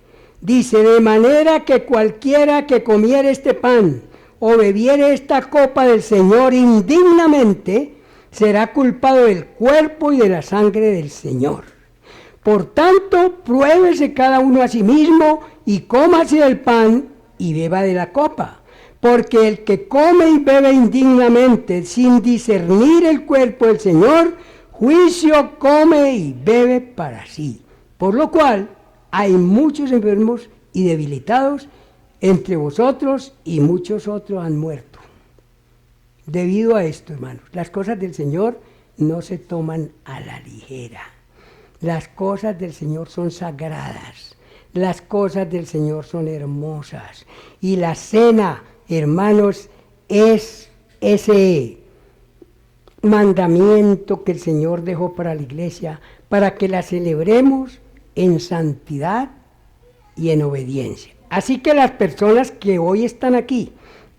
Dice, de manera que cualquiera que comiere este pan o bebiere esta copa del Señor indignamente, será culpado del cuerpo y de la sangre del Señor. Por tanto, pruébese cada uno a sí mismo y cómase del pan y beba de la copa. Porque el que come y bebe indignamente sin discernir el cuerpo del Señor, juicio come y bebe para sí. Por lo cual hay muchos enfermos y debilitados entre vosotros y muchos otros han muerto. Debido a esto, hermanos, las cosas del Señor no se toman a la ligera. Las cosas del Señor son sagradas. Las cosas del Señor son hermosas. Y la cena, hermanos, es ese mandamiento que el Señor dejó para la iglesia, para que la celebremos en santidad y en obediencia. Así que las personas que hoy están aquí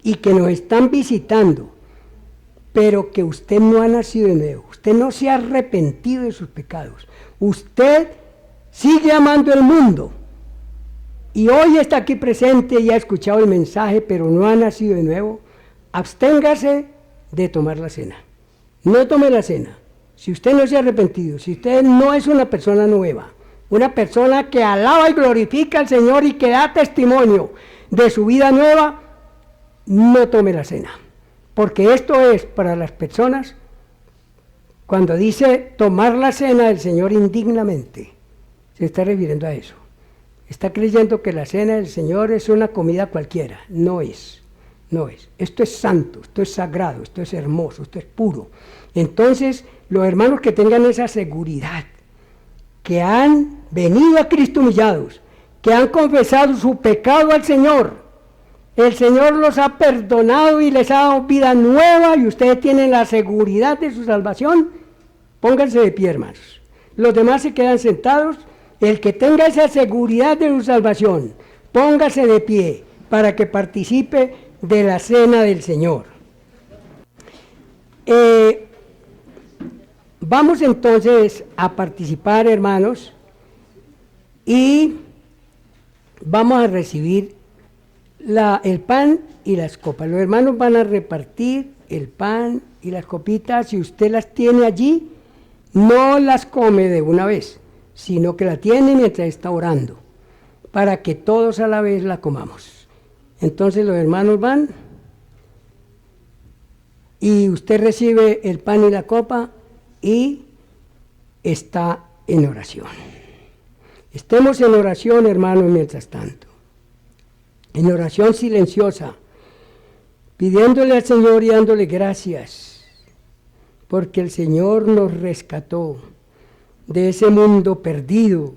y que nos están visitando, pero que usted no ha nacido de nuevo, usted no se ha arrepentido de sus pecados, usted sigue amando el mundo y hoy está aquí presente y ha escuchado el mensaje, pero no ha nacido de nuevo, absténgase de tomar la cena. No tome la cena. Si usted no se ha arrepentido, si usted no es una persona nueva, una persona que alaba y glorifica al Señor y que da testimonio de su vida nueva, no tome la cena. Porque esto es para las personas, cuando dice tomar la cena del Señor indignamente, se está refiriendo a eso. Está creyendo que la cena del Señor es una comida cualquiera. No es. No es. Esto es santo, esto es sagrado, esto es hermoso, esto es puro. Entonces, los hermanos que tengan esa seguridad, que han venido a Cristo humillados, que han confesado su pecado al Señor, el Señor los ha perdonado y les ha dado vida nueva y ustedes tienen la seguridad de su salvación, pónganse de pie, hermanos. Los demás se quedan sentados. El que tenga esa seguridad de su salvación, póngase de pie para que participe de la cena del Señor. Vamos entonces a participar, hermanos, y vamos a recibir el pan y las copas. Los hermanos van a repartir el pan y las copitas. Si usted las tiene allí, no las come de una vez, sino que la tiene mientras está orando, para que todos a la vez la comamos. Entonces los hermanos van y usted recibe el pan y la copa y está en oración. Estemos en oración, hermanos, mientras tanto. En oración silenciosa, pidiéndole al Señor y dándole gracias, porque el Señor nos rescató de ese mundo perdido,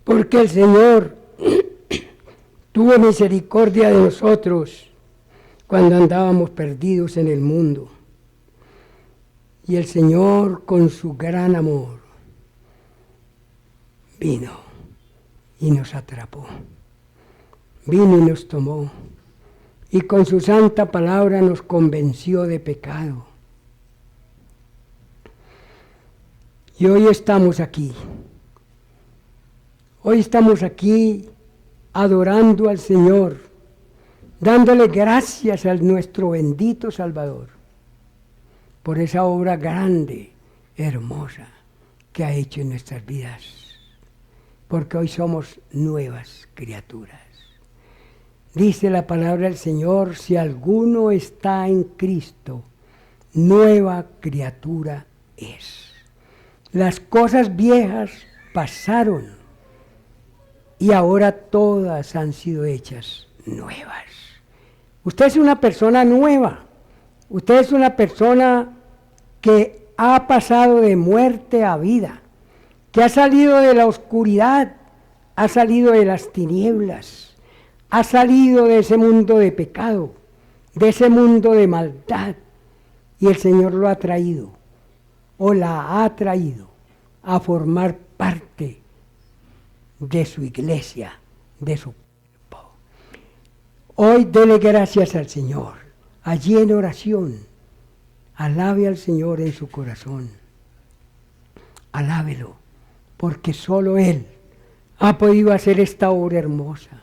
porque el Señor tuvo misericordia de nosotros cuando andábamos perdidos en el mundo. Y el Señor, con su gran amor, vino y nos atrapó. Vino y nos tomó. Y con su santa palabra nos convenció de pecado. Y hoy estamos aquí. Hoy estamos aquí adorando al Señor, dándole gracias a nuestro bendito Salvador por esa obra grande, hermosa, que ha hecho en nuestras vidas. Porque hoy somos nuevas criaturas. Dice la palabra del Señor, si alguno está en Cristo, nueva criatura es. Las cosas viejas pasaron y ahora todas han sido hechas nuevas. Usted es una persona nueva. Usted es una persona que ha pasado de muerte a vida, que ha salido de la oscuridad, ha salido de las tinieblas, ha salido de ese mundo de pecado, de ese mundo de maldad, y el Señor lo ha traído, o la ha traído, a formar parte de su iglesia, de su cuerpo. Hoy dele gracias al Señor, allí en oración, alabe al Señor en su corazón, alábelo, porque solo Él ha podido hacer esta obra hermosa.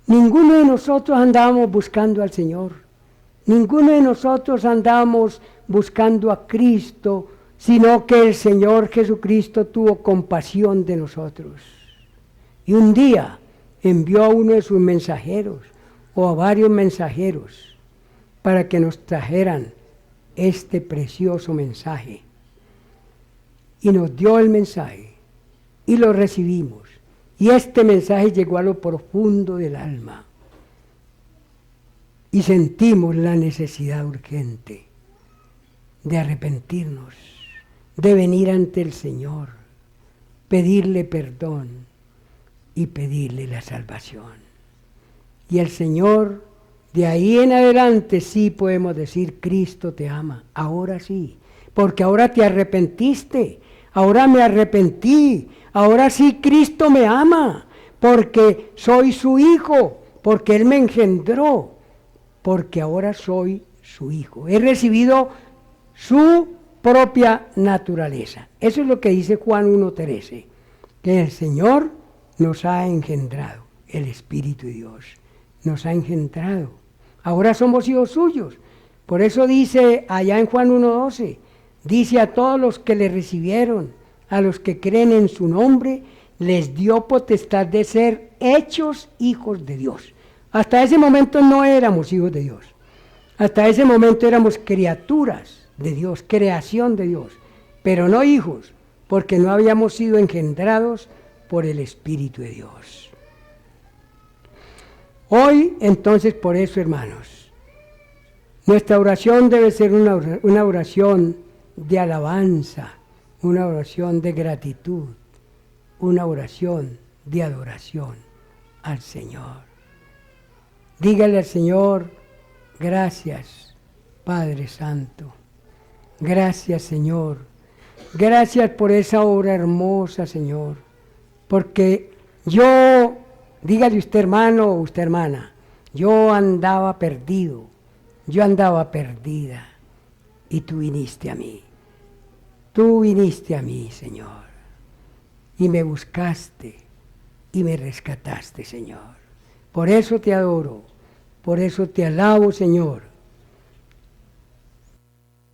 Ninguno de nosotros andábamos buscando al Señor, ninguno de nosotros andábamos buscando a Cristo, sino que el Señor Jesucristo tuvo compasión de nosotros. Y un día envió a uno de sus mensajeros, o a varios mensajeros, para que nos trajeran este precioso mensaje. Y nos dio el mensaje, y lo recibimos. Y este mensaje llegó a lo profundo del alma. Y sentimos la necesidad urgente de arrepentirnos, de venir ante el Señor, pedirle perdón y pedirle la salvación. Y el Señor, de ahí en adelante sí podemos decir, Cristo te ama, ahora sí, porque ahora te arrepentiste, ahora me arrepentí, ahora sí Cristo me ama, porque soy su hijo, porque Él me engendró, porque ahora soy su hijo. He recibido su propia naturaleza. Eso es lo que dice Juan 1:13, que el Señor nos ha engendrado, el Espíritu de Dios nos ha engendrado. Ahora somos hijos suyos. Por eso dice allá en Juan 1:12, dice a todos los que le recibieron, a los que creen en su nombre, les dio potestad de ser hechos hijos de Dios. Hasta ese momento no éramos hijos de Dios. Hasta ese momento éramos criaturas de Dios, creación de Dios, pero no hijos, porque no habíamos sido engendrados por el Espíritu de Dios. Hoy, entonces, por eso, hermanos, nuestra oración debe ser una oración de alabanza, una oración de gratitud, una oración de adoración al Señor. Dígale al Señor, gracias, Padre Santo, gracias, Señor, gracias por esa obra hermosa, Señor, porque yo, dígale usted hermano o usted hermana, yo andaba perdido, yo andaba perdida, y tú viniste a mí. Tú viniste a mí, Señor, y me buscaste y me rescataste, Señor. Por eso te adoro, por eso te alabo, Señor.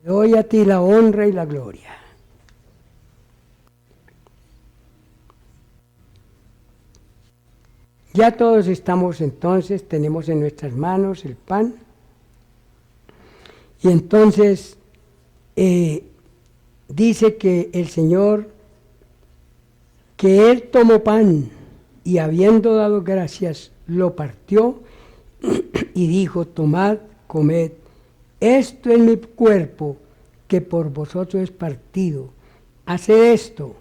Doy a ti la honra y la gloria. Ya todos estamos entonces, tenemos en nuestras manos el pan. Y entonces dice que el Señor, que Él tomó pan y habiendo dado gracias, lo partió y dijo, tomad, comed, esto es mi cuerpo que por vosotros es partido, haced esto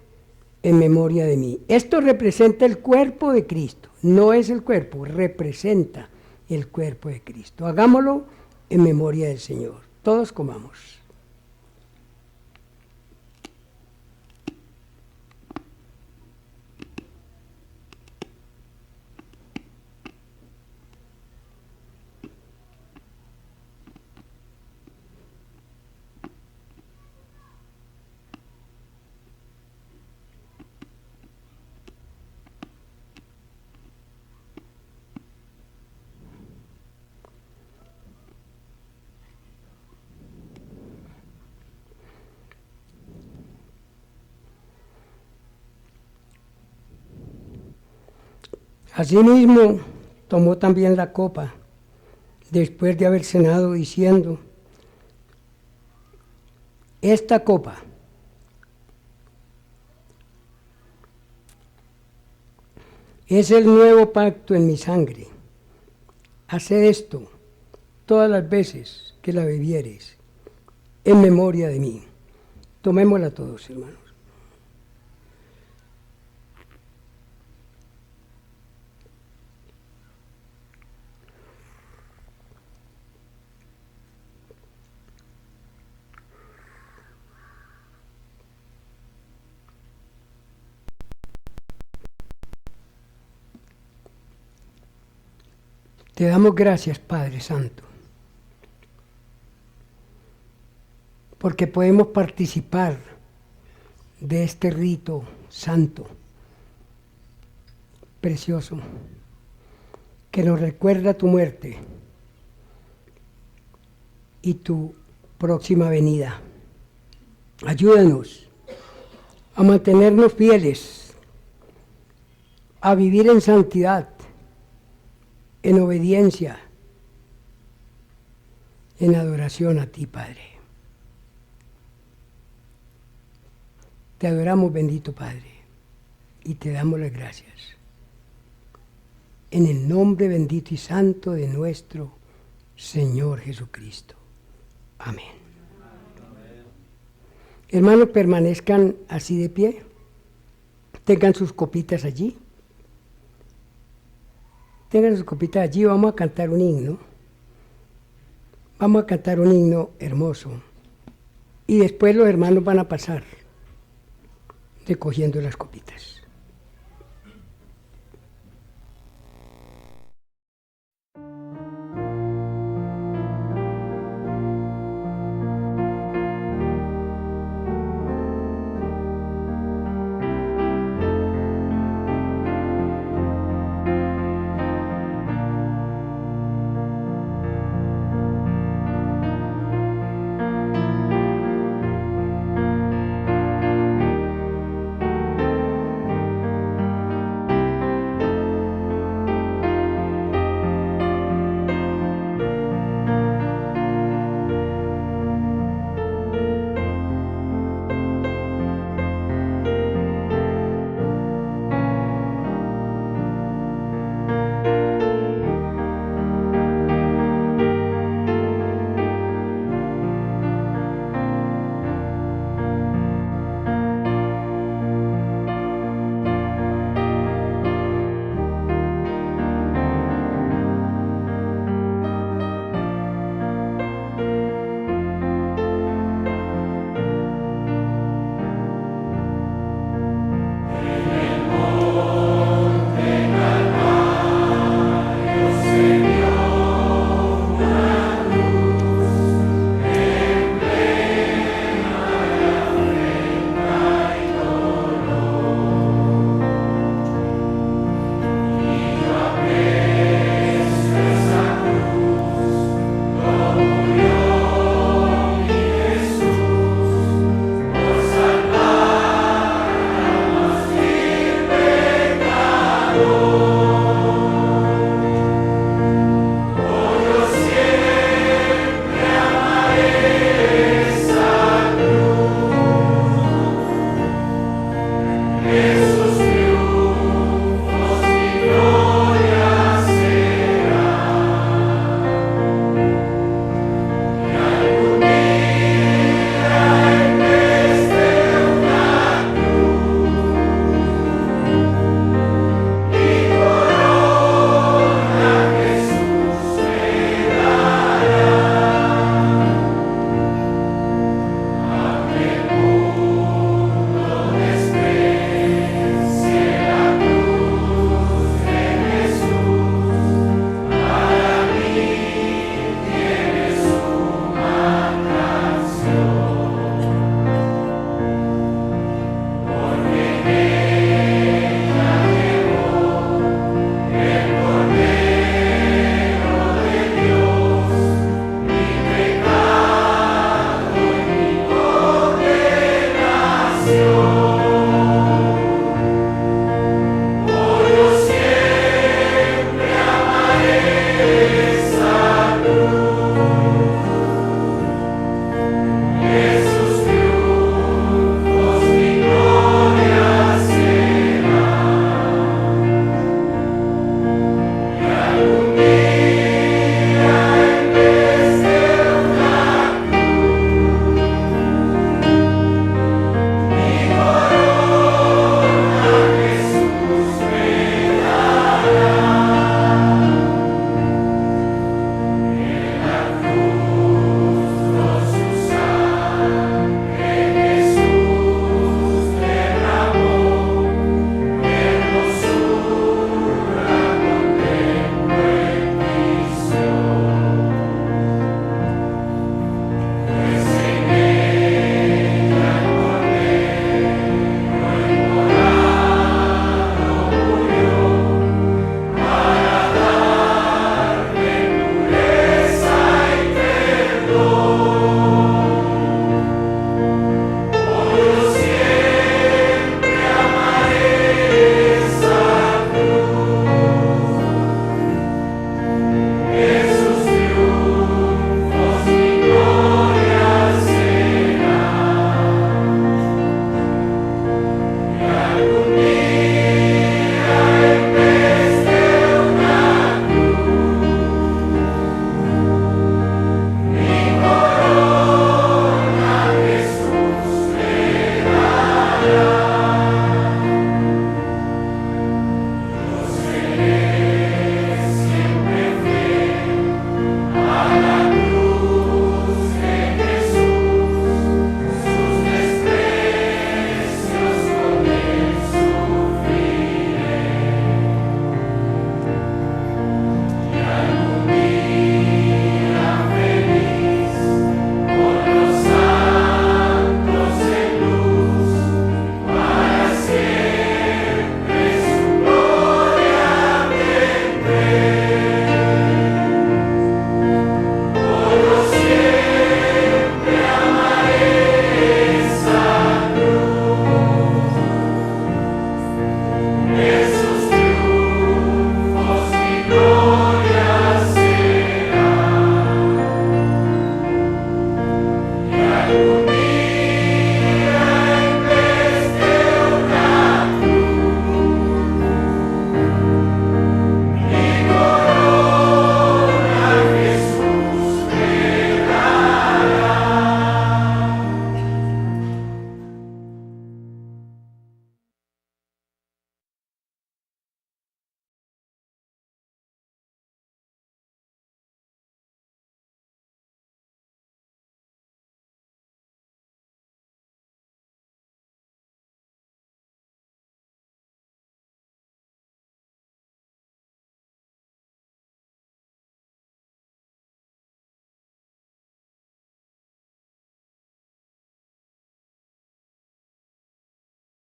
en memoria de mí. Esto representa el cuerpo de Cristo, no es el cuerpo, representa el cuerpo de Cristo. Hagámoslo en memoria del Señor. Todos comamos. Asimismo, tomó también la copa, después de haber cenado, diciendo, esta copa es el nuevo pacto en mi sangre. Haced esto todas las veces que la bebiereis, en memoria de mí. Tomémosla todos, hermanos. Te damos gracias, Padre Santo, porque podemos participar de este rito santo, precioso, que nos recuerda tu muerte y tu próxima venida. Ayúdanos a mantenernos fieles, a vivir en santidad, en obediencia, en adoración a ti, Padre. Te adoramos, bendito Padre, y te damos las gracias. En el nombre bendito y santo de nuestro Señor Jesucristo. Amén. Hermanos, permanezcan así de pie. Tengan sus copitas allí. Tengan sus copitas allí. Vamos a cantar un himno. Vamos a cantar un himno hermoso. Y después los hermanos van a pasar recogiendo las copitas.